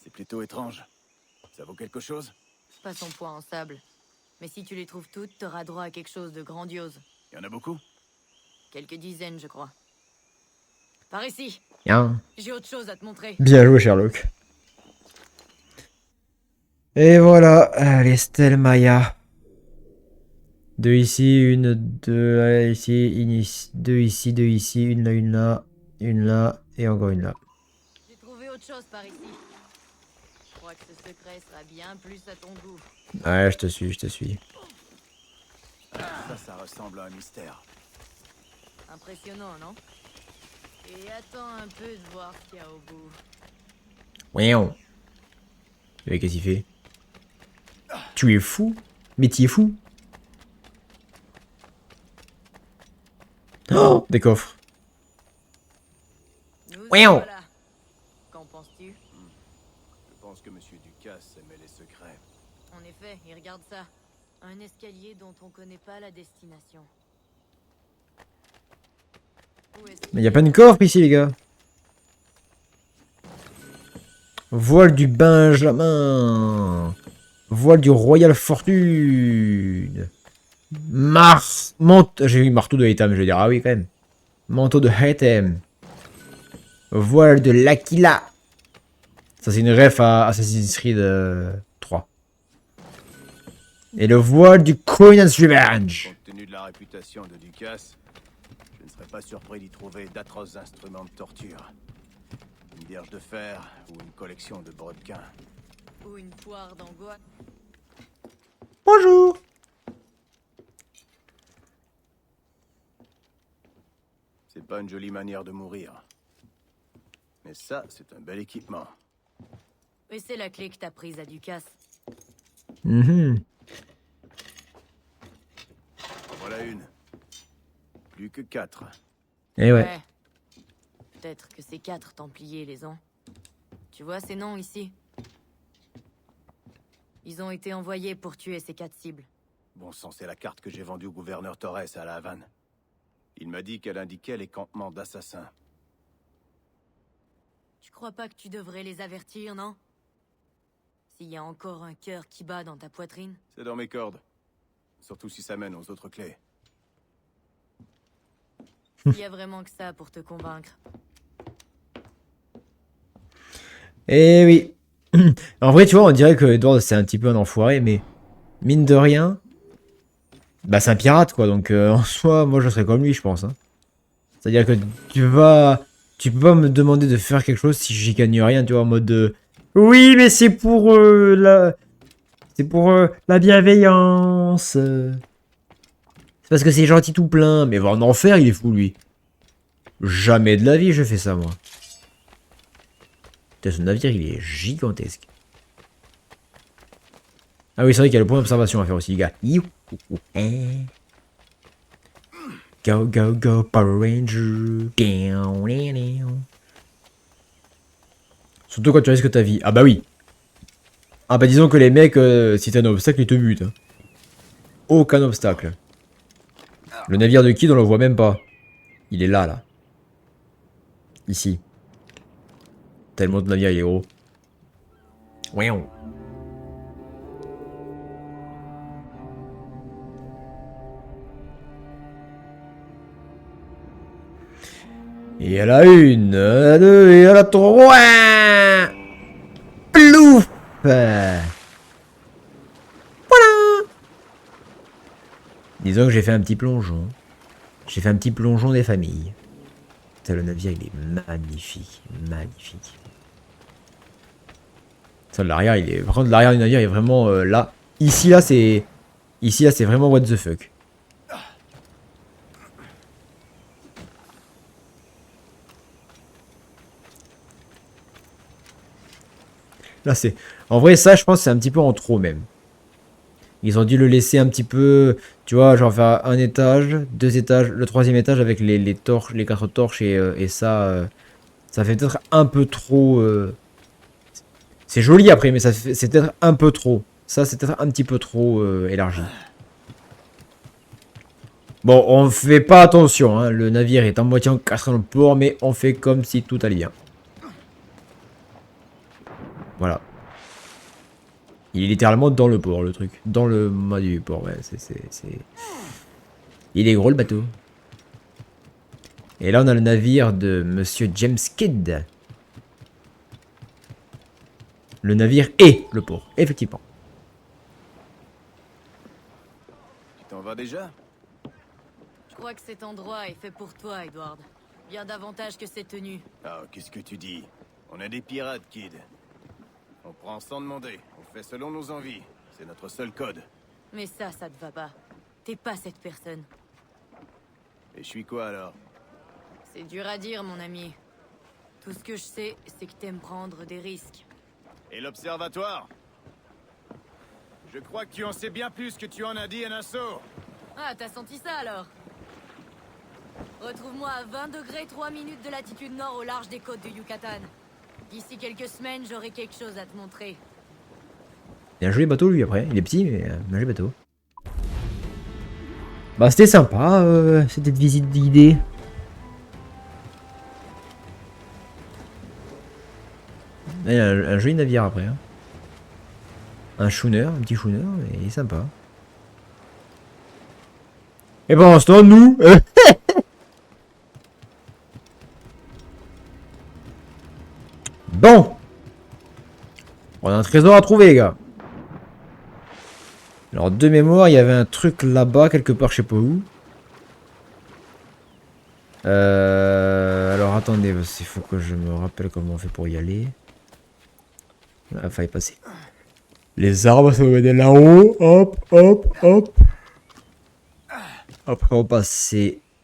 C'est plutôt étrange. Ça vaut quelque chose? Pas son poids en sable. Mais si tu les trouves toutes, t'auras droit à quelque chose de grandiose. Il y en a beaucoup? Quelques dizaines, je crois. Par ici. Bien. J'ai autre chose à te montrer. Bien joué, Sherlock. Et voilà, les stèles Maya. Deux ici, une, deux là, ici, une ici, deux ici, une là, et encore une là. J'ai trouvé autre chose par ici. Je crois que ce secret sera bien plus à ton goût. Ouais, je te suis. Ça ressemble à un mystère. Impressionnant, non? Et attends un peu de voir ce qu'il y a au bout. Voyons. Et qu'est-ce qu'il fait? Tu es fou? Mais tu es fou? Oh, des coffres. Nous Ouiaou. voilà. Qu'en penses-tu? Je pense que Monsieur Ducasse aimait les secrets. En effet, et regarde ça. Un escalier dont on connaît pas la destination. Où est-ce Mais y a pas de coffre ici, les gars. Voile du Benjamin. Voile du Royal Fortune. J'ai eu marteau de Hatham, je vais dire. Ah oui, quand même. Manteau de Hatham. Voile de l'Aquila. Ça, c'est une ref à Assassin's Creed 3. Et le voile du Coin's Revenge. Compte tenu de la réputation de Ducasse, je ne serais pas surpris d'y trouver d'atroces instruments de torture. Une vierge de fer ou une collection de brodequins. Ou une poire d'angoisse. Bonjour. C'est pas une jolie manière de mourir. Mais ça, c'est un bel équipement. Et c'est la clé que t'as prise à Ducasse. Mhm. Voilà une. Plus que 4. Et ouais. Peut-être que ces 4 Templiers les ont. Tu vois ces noms ici? Ils ont été envoyés pour tuer ces 4 cibles. Bon sang, c'est la carte que j'ai vendue au gouverneur Torres à La Havane. Il m'a dit qu'elle indiquait les campements d'assassins. Tu crois pas que tu devrais les avertir, non? S'il y a encore un cœur qui bat dans ta poitrine? C'est dans mes cordes. Surtout si ça mène aux autres clés. Il y a vraiment que ça pour te convaincre. Eh oui. En vrai, tu vois, on dirait que Edward, c'est un petit peu un enfoiré, mais mine de rien, bah c'est un pirate, quoi. Donc, en soi, moi, je serais comme lui, je pense. Hein. C'est-à-dire que tu peux pas me demander de faire quelque chose si j'y gagne rien, tu vois, en mode oui, mais c'est pour c'est pour la bienveillance. C'est parce que c'est gentil tout plein. Mais va en enfer, il est fou, lui. Jamais de la vie, je fais ça, moi. Putain, ce navire, il est gigantesque. Ah oui, c'est vrai qu'il y a le point d'observation à faire aussi, les gars. Youhou. Go, go, go, Power Ranger. Surtout quand tu risques ta vie. Ah bah oui. Ah bah disons que les mecs, si t'as un obstacle, ils te butent. Hein. Aucun obstacle. Le navire de Kid, on le voit même pas. Il est là, là. Ici. Tellement de navire, il est gros. Ouiaou. Et à la une, à la deux et à la trois. Plouf. Voilà. Disons que j'ai fait un petit plongeon. J'ai fait un petit plongeon des familles. Putain, le navire, il est magnifique. Magnifique. Ça, de l'arrière, il est... Par contre, l'arrière du navire est vraiment là. Ici, là, c'est... Ici, là, c'est vraiment what the fuck. Là, c'est... En vrai, ça, je pense que c'est un petit peu en trop, même. Ils ont dû le laisser un petit peu... Tu vois, genre faire un étage, 2 étages, le 3e étage avec les torches, les 4 torches et ça... ça fait peut-être un peu trop... C'est joli après, mais c'est peut-être un peu trop. Ça, c'est peut-être un petit peu trop élargi. Bon, on fait pas attention, hein. Le navire est en moitié encastré dans le port, mais on fait comme si tout allait bien. Voilà. Il est littéralement dans le port, le truc. Dans le mât du port, ouais. Il est gros, le bateau. Et là, on a le navire de Monsieur James Kidd. Le navire et le port, effectivement. Tu t'en vas déjà? Je crois que cet endroit est fait pour toi, Edward. Bien davantage que cette tenue. Ah, qu'est-ce que tu dis? On est des pirates, Kid. On prend sans demander. On fait selon nos envies. C'est notre seul code. Mais ça te va pas. T'es pas cette personne. Et je suis quoi alors? C'est dur à dire, mon ami. Tout ce que je sais, c'est que t'aimes prendre des risques. Et l'observatoire? Je crois que tu en sais bien plus que tu en as dit à Nassau. Ah, t'as senti ça alors? Retrouve-moi à 20 degrés 3 minutes de latitude nord au large des côtes du Yucatan. D'ici quelques semaines, j'aurai quelque chose à te montrer. Il a un joli bateau lui après. Il est petit mais un joli bateau. Bah c'était sympa cette visite d'idées. Il y a un joli navire après. Hein. Un schooner, un petit schooner, mais il est sympa. Et pendant ce temps, nous... Bon, on a un trésor à trouver, les gars. Alors, de mémoire, il y avait un truc là-bas, quelque part, je sais pas où. Alors, attendez, il faut que je me rappelle comment on fait pour y aller. Là, il fallait passer. Les arbres, ça va venir là-haut. Hop, hop, hop. Après, on passe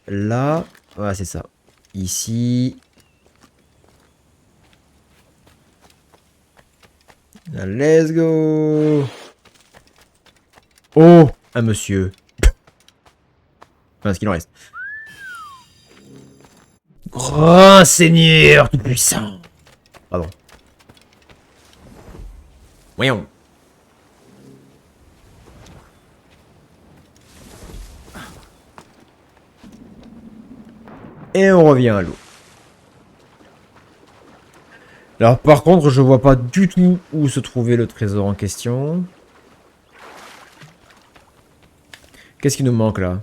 là. Voilà, c'est ça. Ici. Let's go. Oh, un monsieur. Enfin, ce qu'il en reste. Grand seigneur tout puissant. Pardon. Voyons. Et on revient à l'eau. Alors par contre, je vois pas du tout où se trouvait le trésor en question. Qu'est-ce qui nous manque là?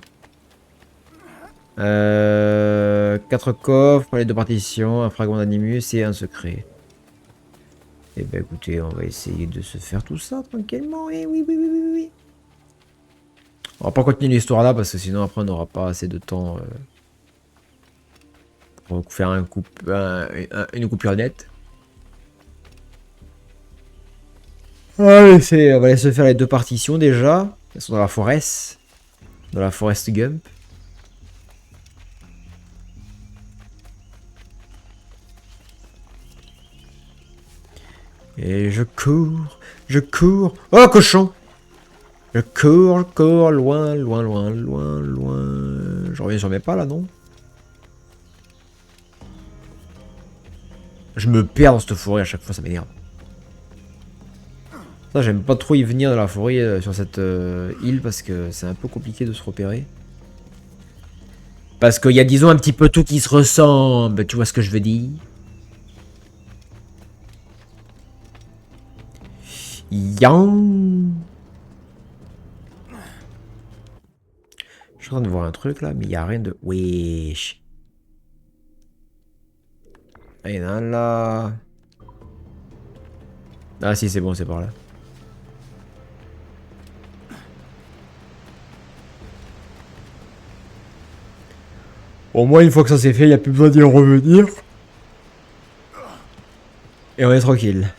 4 coffres, les 2 partitions, un fragment d'animus et un secret. Eh ben écoutez, on va essayer de se faire tout ça tranquillement. Et oui, oui, oui, oui, oui. On va pas continuer l'histoire là parce que sinon après on n'aura pas assez de temps pour faire une coupure nette. Allez, on va laisser faire les 2 partitions déjà. Elles sont dans la forêt. Dans la Forest Gump. Et je cours. Oh, cochon! Je cours, loin, loin, loin, loin, loin. Je reviens sur mes pas là, non? Je me perds dans cette forêt à chaque fois, ça m'énerve. Ça, j'aime pas trop y venir dans la forêt sur cette île parce que c'est un peu compliqué de se repérer. Parce qu'il y a, disons, un petit peu tout qui se ressemble, tu vois ce que je veux dire? Yang. Je suis en train de voir un truc là, mais il n'y a rien de... Wesh. Ah, il y en a un là. Ah si, c'est bon, c'est par là. Au moins, une fois que ça c'est fait, il n'y a plus besoin d'y revenir. Et on est tranquille.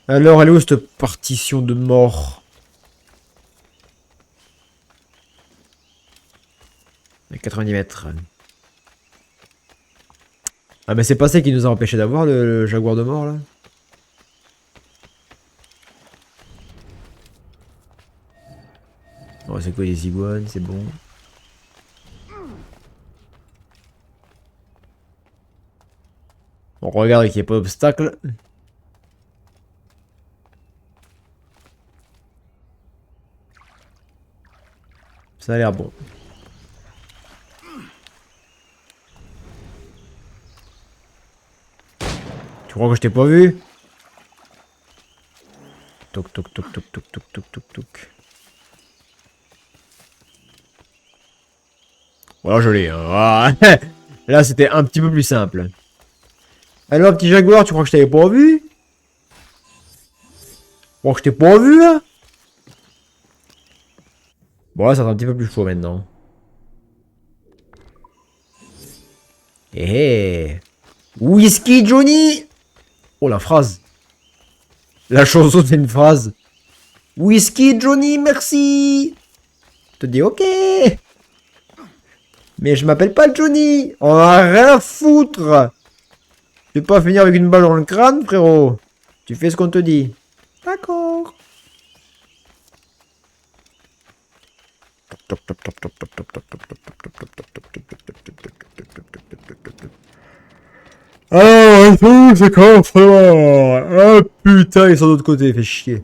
Alors, elle est où cette partition de mort? À 90 mètres. Ah, mais c'est pas ça qui nous a empêché d'avoir le jaguar de mort là? Oh, c'est quoi les iguanes? C'est bon. On regarde qu'il n'y ait pas d'obstacle. Ça a l'air bon. Tu crois que je t'ai pas vu? Toc toc toc toc toc toc toc toc toc. Voilà, je l'ai. Là, c'était un petit peu plus simple. Alors, petit jaguar, tu crois que je t'avais pas vu? Tu crois que je t'ai pas vu, là? Bon, là, ça va un petit peu plus chaud maintenant. Eh, Whisky Johnny! Oh, la phrase. La chanson, c'est une phrase. Whisky Johnny, merci! Je te dis ok. Mais je m'appelle pas Johnny. On a rien à foutre. Tu peux pas finir avec une balle dans le crâne, frérot. Tu fais ce qu'on te dit. D'accord. Alors, c'est quoi, frérot? Ah putain, ils sont de l'autre côté, fait chier.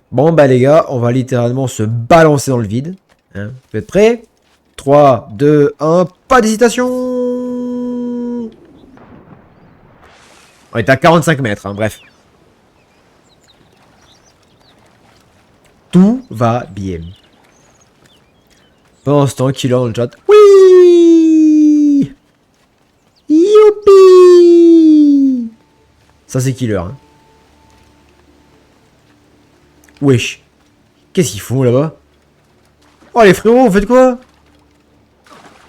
Bon, bah les gars, on va littéralement se balancer dans le vide. Hein. Vous êtes prêts? 3, 2, 1, pas d'hésitation. On est à 45 mètres, hein, bref. Tout va bien. Pendant ce temps, Killer dans le chat. Oui. Youpi. Ça, c'est Killer. Hein. Wesh. Qu'est-ce qu'ils font là-bas? Oh, les frérots, vous faites quoi?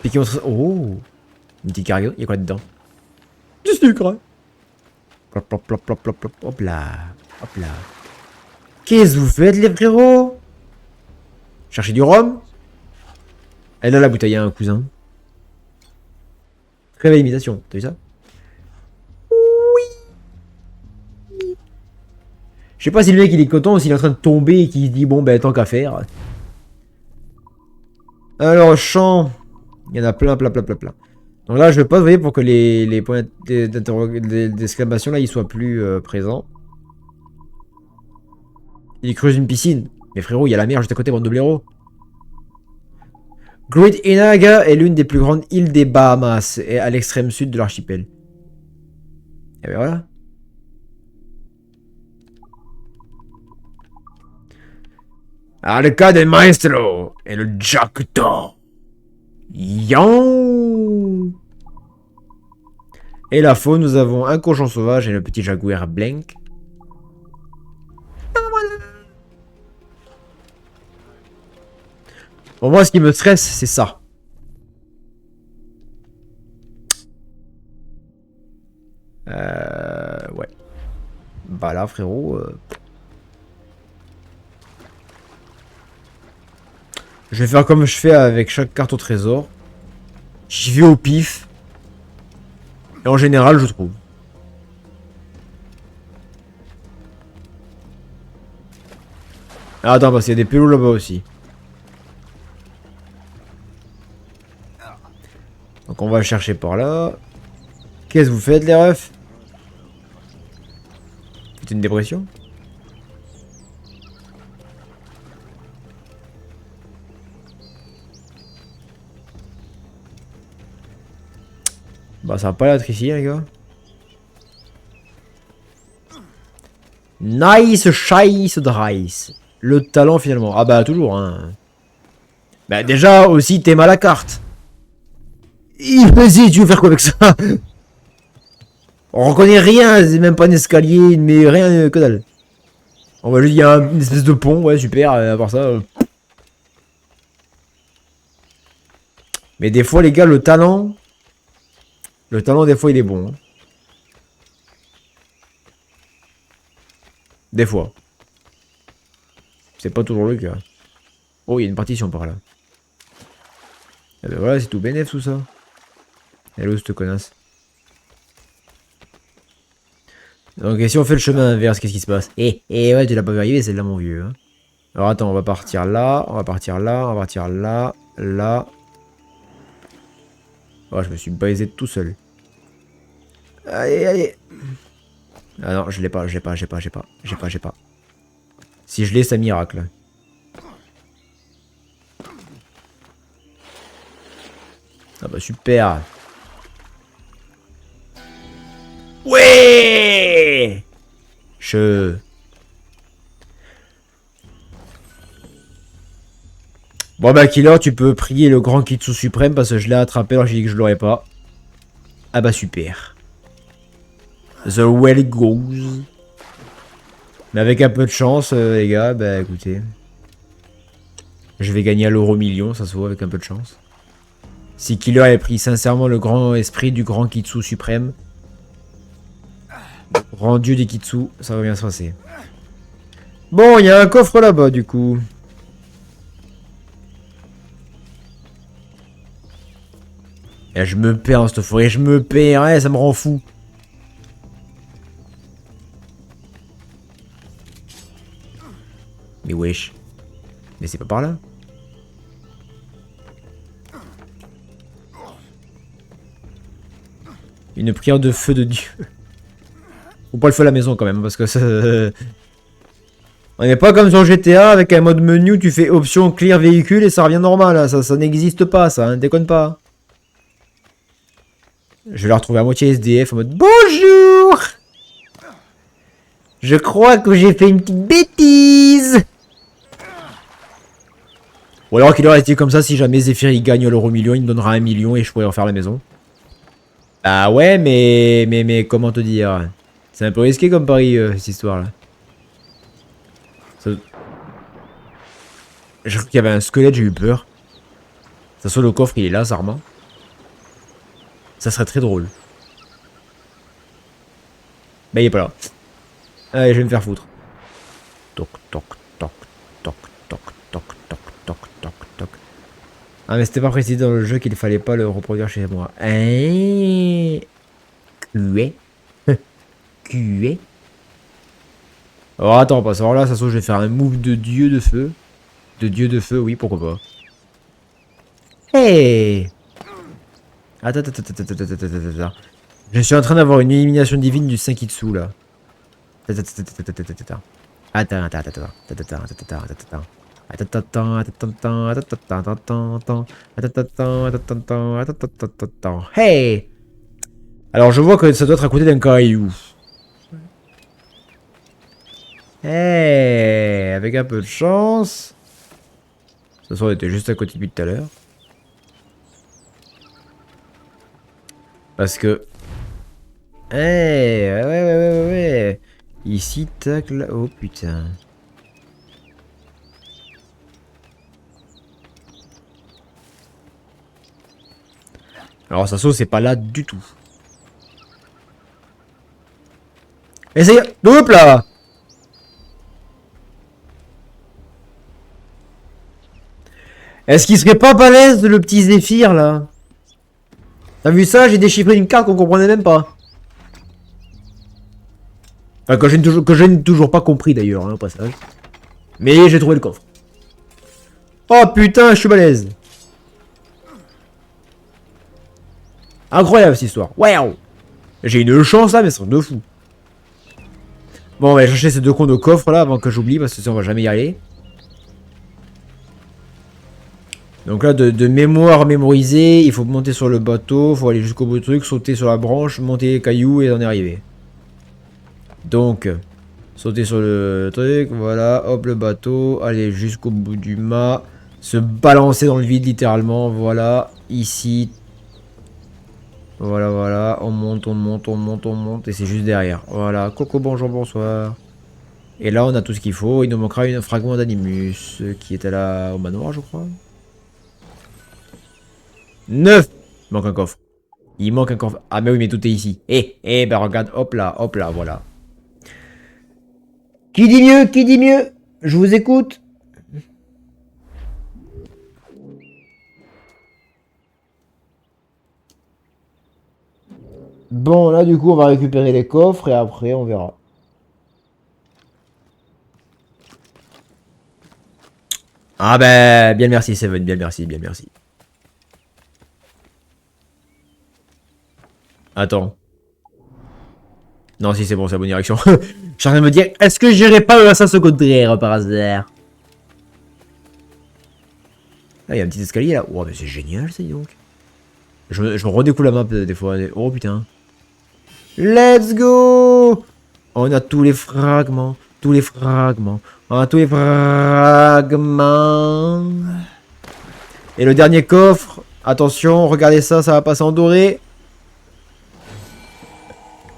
Piquez votre... Oh. Une petite cargo. Il y a quoi dedans? Du sucre. Plop, plop, plop, plop, plop, plop. Hop là. Hop là. Qu'est-ce que vous faites, les frérots? Cherchez du rhum? Elle a la bouteille, hein, cousin. Très belle imitation, t'as vu ça? Oui. Je sais pas si le mec il est content ou s'il est en train de tomber et qu'il se dit bon ben tant qu'à faire. Alors champ, il y en a plein. Donc là je vais pas vous voyez pour que les points d'exclamation là ils soient plus présents. Il creuse une piscine. Mais frérot, il y a la mer juste à côté, bande de blaireaux. Great Enaga est l'une des plus grandes îles des Bahamas et à l'extrême sud de l'archipel. Et ben voilà. Arca del Maestro et le Jakuto. Yon. Et la faune, nous avons un cochon sauvage et le petit jaguar Blank. Bon, moi, ce qui me stresse, c'est ça. Ouais. Bah là, frérot... Je vais faire comme je fais avec chaque carte au trésor. J'y vais au pif. Et en général, je trouve. Ah, attends, parce qu'il y a des pélos là-bas aussi. Donc on va le chercher par là. Qu'est-ce que vous faites les refs? C'est une dépression? Bah ça va pas l'être ici les gars. Nice Shice Drice. Le talent finalement. Ah bah toujours hein. Bah déjà aussi t'aimes à la carte. Vas-y, tu veux faire quoi avec ça? On reconnaît rien, c'est même pas un escalier, mais rien que dalle. On va juste, il y a une espèce de pont, ouais, super, à part ça. Mais des fois, les gars, le talent, des fois, il est bon. Hein. Des fois. C'est pas toujours le cas. Oh, il y a une partition par là. Et ben voilà, c'est tout bénef tout ça. Hello, cette connasse. Donc, et si on fait le chemin inverse, qu'est-ce qui se passe? Ouais, tu l'as pas vu arriver, celle-là, mon vieux. Hein. Alors, attends, on va partir là, on va partir là, on va partir là, là. Oh, je me suis baisé tout seul. Allez, allez. Ah non, je l'ai pas, j'ai pas. Si je l'ai, c'est un miracle. Ah bah, super. Ouais. Bon bah Killer, tu peux prier le grand Kitsu suprême parce que je l'ai attrapé alors j'ai dit que je l'aurais pas. Ah bah super. The well goes. Mais avec un peu de chance les gars, bah écoutez. Je vais gagner à l'euro million, ça se voit avec un peu de chance. Si Killer avait pris sincèrement le grand esprit du grand Kitsu suprême. Grand dieu des Kitsu, ça va bien se passer. Bon, il y a un coffre là-bas du coup. Et Et je me perds dans cette forêt, je me perds, ouais, ça me rend fou. Mais wesh. Mais c'est pas par là. Une prière de feu de Dieu. Faut pas le feu à la maison quand même, parce que ça... On n'est pas comme sur GTA avec un mode menu, tu fais option clear véhicule et ça revient normal. Hein. Ça n'existe pas, ça, hein, déconne pas. Je vais la retrouver à moitié SDF en mode bonjour. Je crois que j'ai fait une petite bêtise. Ou alors qu'il aurait été comme ça si jamais Zephyr il gagne l'euro million, il me donnera 1 million et je pourrais refaire la maison. Ah ouais, mais comment te dire? C'est un peu risqué comme pari, cette histoire-là. Ça... Je crois qu'il y avait un squelette, j'ai eu peur. Ça soit le coffre, il est là, Zarma. Ça serait très drôle. Bah il est pas là. Allez, je vais me faire foutre. Toc, toc, toc, toc, toc, toc, toc, toc, toc, toc. Ah mais c'était pas précisé dans le jeu qu'il fallait pas le reproduire chez moi. Hein? Cué. Cué. Alors attends, pas savoir là, ça se trouve je vais faire un move de dieu de feu. De dieu de feu, oui, pourquoi pas. Hey! Attends. Je suis en train d'avoir une élimination divine du Senkitsu là. Attends. Hey! Alors je vois que ça doit être à côté d'un caillou. Hey! Avec un peu de chance. Ça on était juste à côté depuis tout à l'heure. Parce que... hey, ouais. Ici, tac, là... oh putain. Alors ça sauce c'est pas là du tout. Essaye... hop là. Est-ce qu'il serait pas balèze le petit Zephyr là? T'as vu ça? J'ai déchiffré une carte qu'on comprenait même pas. Enfin, que je n'ai toujours pas compris d'ailleurs, hein, au passage. Mais j'ai trouvé le coffre. Oh putain, je suis balèze. Incroyable cette histoire. Waouh. J'ai une chance là, mais c'est de fou. Bon, on va aller chercher ces deux cons de coffre là avant que j'oublie, parce que sinon on va jamais y aller. Donc là, de mémoire mémorisée, il faut monter sur le bateau, il faut aller jusqu'au bout du truc, sauter sur la branche, monter les cailloux et en arriver. Donc, sauter sur le truc, voilà, hop le bateau, aller jusqu'au bout du mât, se balancer dans le vide littéralement, voilà, ici. Voilà, on monte, et c'est juste derrière. Voilà, Coco, bonjour, bonsoir. Et là, on a tout ce qu'il faut, il nous manquera un fragment d'animus, qui était là au manoir, je crois. 9. Il manque un coffre. Il manque un coffre. Ah mais oui, mais tout est ici. Ben regarde, hop là, voilà. Qui dit mieux? Je vous écoute. Bon, là du coup, on va récupérer les coffres et après, on verra. Ah ben, bien merci Seven, bien merci. Attends. Non, si c'est bon, c'est la bonne direction. Je suis en train de me dire, est-ce que j'irai pas à ça secondaire par hasard? Là, il y a un petit escalier là. Oh, mais c'est génial, ça, dis donc. Je me redécouvre la map des fois. Oh putain. Let's go! On a tous les fragments. On a tous les fragments. Et le dernier coffre. Attention, regardez ça, ça va passer en doré.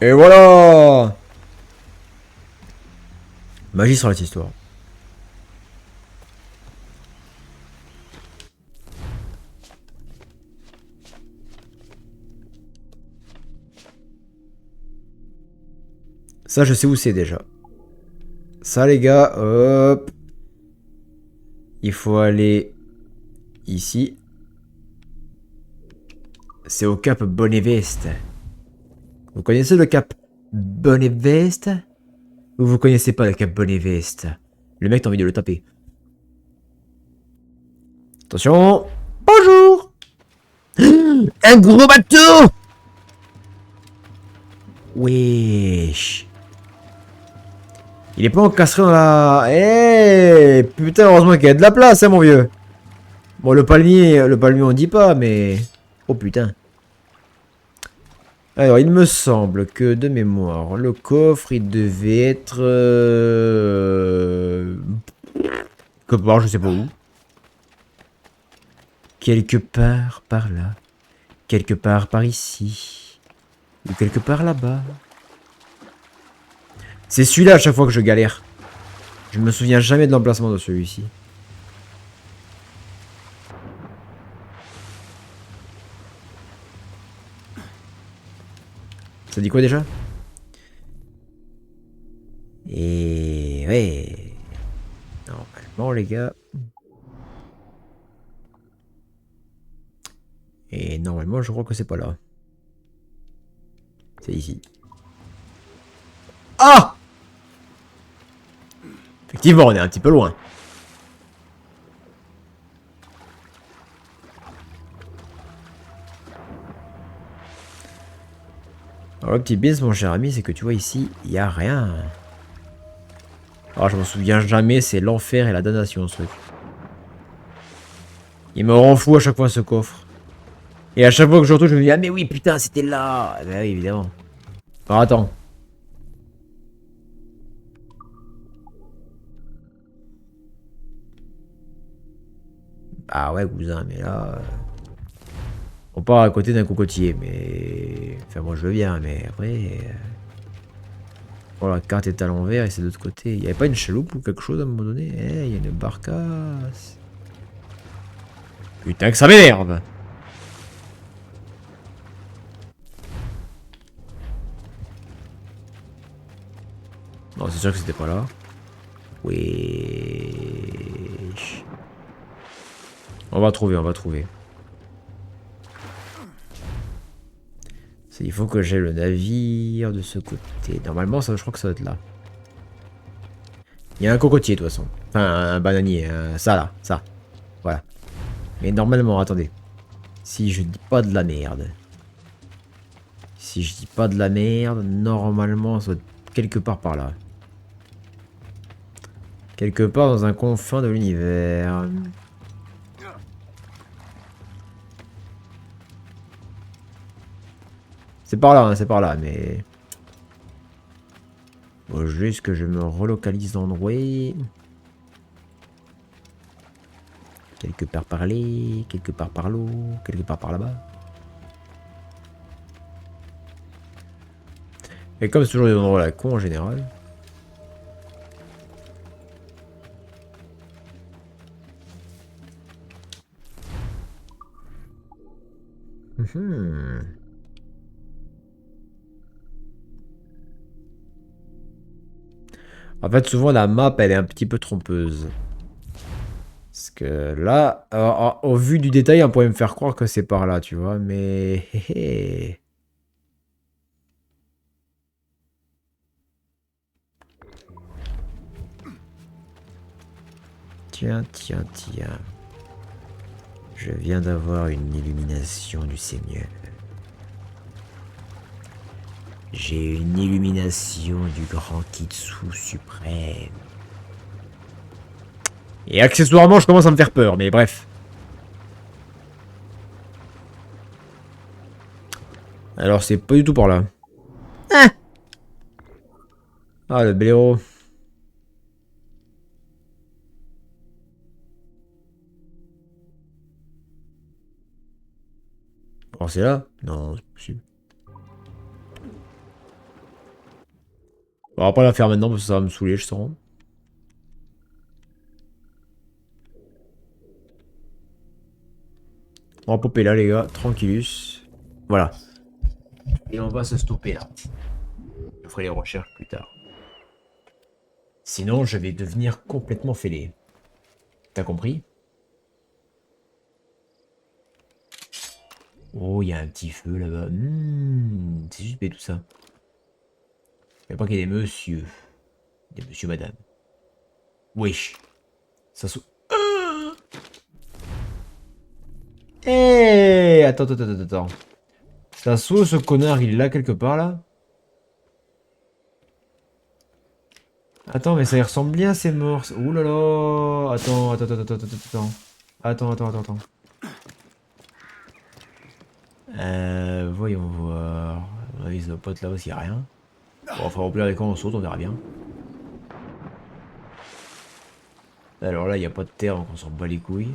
Et voilà! Magie sur cette histoire. Ça, je sais où c'est déjà. Ça, les gars, hop. Il faut aller ici. c'est au cap Bonneveste. Vous connaissez le cap Bonneveste? Ou vous connaissez pas le cap Bonneveste? Le mec, t'as envie de le taper. Attention. Bonjour. Un gros bateau. Wesh. Il est pas encastré dans la... Eh putain, heureusement qu'il y a de la place, hein, mon vieux. Bon, le palmier on dit pas, mais... Oh putain. Alors, il me semble que, de mémoire, le coffre, il devait être... Quelque part, je sais pas où. Quelque part par là. Quelque part par ici. Ou quelque part là-bas. C'est celui-là à chaque fois que je galère. Je me souviens jamais de l'emplacement de celui-ci. Ça dit quoi déjà? Et ouais. Normalement les gars. Et normalement je crois que c'est pas là. C'est ici. Ah! Effectivement, on est un petit peu loin. Alors le petit biz, mon cher ami, c'est que tu vois ici, il n'y a rien. Alors je m'en souviens jamais, c'est l'enfer et la damnation ce truc. Il me rend fou à chaque fois ce coffre. Et à chaque fois que je retourne, je me dis, ah mais oui, putain, c'était là. Eh ben oui, évidemment. Alors attends. Ah ouais, cousin, mais là... On part à côté d'un cocotier, mais... Enfin, moi, je veux bien, mais après... Oh, la carte est à l'envers et c'est de l'autre côté. Il n'y avait pas une chaloupe ou quelque chose à un moment donné? Eh, il y a une barcasse. Putain que ça m'énerve! Non, c'est sûr que c'était pas là. Wesh. On va trouver, on va trouver. Il faut que j'ai le navire de ce côté. Normalement, ça, je crois que ça doit être là. Il y a un cocotier de toute façon. Enfin, un bananier. Ça là, ça. Voilà. Mais normalement, attendez. Si je dis pas de la merde. Si je dis pas de la merde, normalement, ça doit être quelque part par là. Quelque part dans un confin de l'univers. C'est par là, hein, c'est par là, mais... Faut juste que je me relocalise d'endroit. Quelque part par là, quelque part par l'eau, quelque part par là-bas. Et comme c'est toujours des endroits à la con en général. En fait, souvent la map elle est un petit peu trompeuse. Parce que là, au vu du détail, on pourrait me faire croire que c'est par là, tu vois, mais... Tiens, tiens, tiens. Je viens d'avoir une illumination du Seigneur. J'ai une illumination du grand Kitsu suprême. Et accessoirement, je commence à me faire peur, mais bref. Alors, c'est pas du tout par là. Ah, le blaireau. Oh, c'est là? Non, c'est possible. On va pas la faire maintenant parce que ça va me saouler, je sens. On va popper là, les gars. Tranquillus. Voilà. Et on va se stopper là. Je ferai les recherches plus tard. Sinon, je vais devenir complètement fêlé. T'as compris? Oh, il y a un petit feu là-bas. C'est suspect tout ça. Il n'y a pas qu'il y ait des messieurs. Des monsieur, madame. Wesh. Ça se... Eh, attends. Ça se ce connard, il est là quelque part là. Attends, mais ça y ressemble bien ces morts. Ouh là là. Attends. Attends. Voyons voir. Ils doivent pas être là-bas s'il n'y a rien. Bon, enfin, au pire des cas, on saute, on verra bien. Alors là, il n'y a pas de terre, donc on s'en bat les couilles.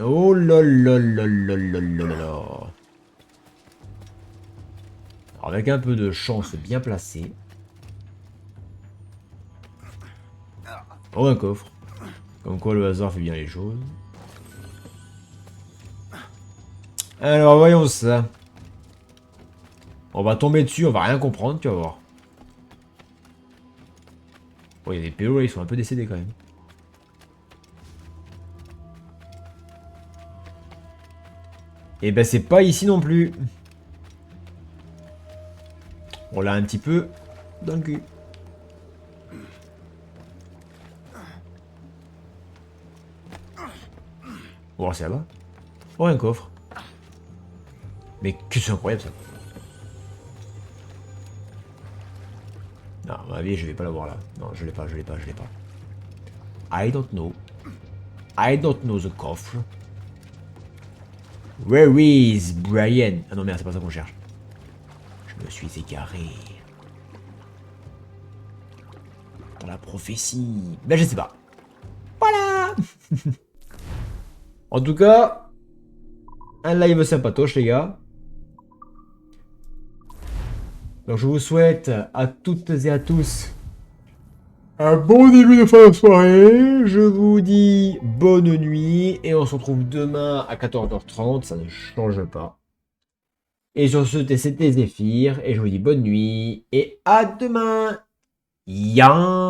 Oh là là là là là là là là. Alors, avec un peu de chance bien placée. Oh, un coffre. Comme quoi le hasard fait bien les choses. Alors, voyons ça. On va tomber dessus, on va rien comprendre, tu vas voir. Bon, il y a des PO là, ils sont un peu décédés quand même. Et ben c'est pas ici non plus. On l'a un petit peu dans le cul. Bon, c'est là-bas. Oh, un coffre. Mais que c'est incroyable ça. Non, à mon avis, je vais pas l'avoir là. Non, je l'ai pas. I don't know the coffre. Where is Brian? Ah non, merde, c'est pas ça qu'on cherche. Je me suis égaré. Dans la prophétie. Ben, je sais pas. Voilà. En tout cas, un live sympatoche, les gars. Donc, je vous souhaite à toutes et à tous un bon début de fin de soirée. Je vous dis bonne nuit. Et on se retrouve demain à 14h30. Ça ne change pas. Et sur ce, c'était Zephyr. Et je vous dis bonne nuit. Et à demain. Yann.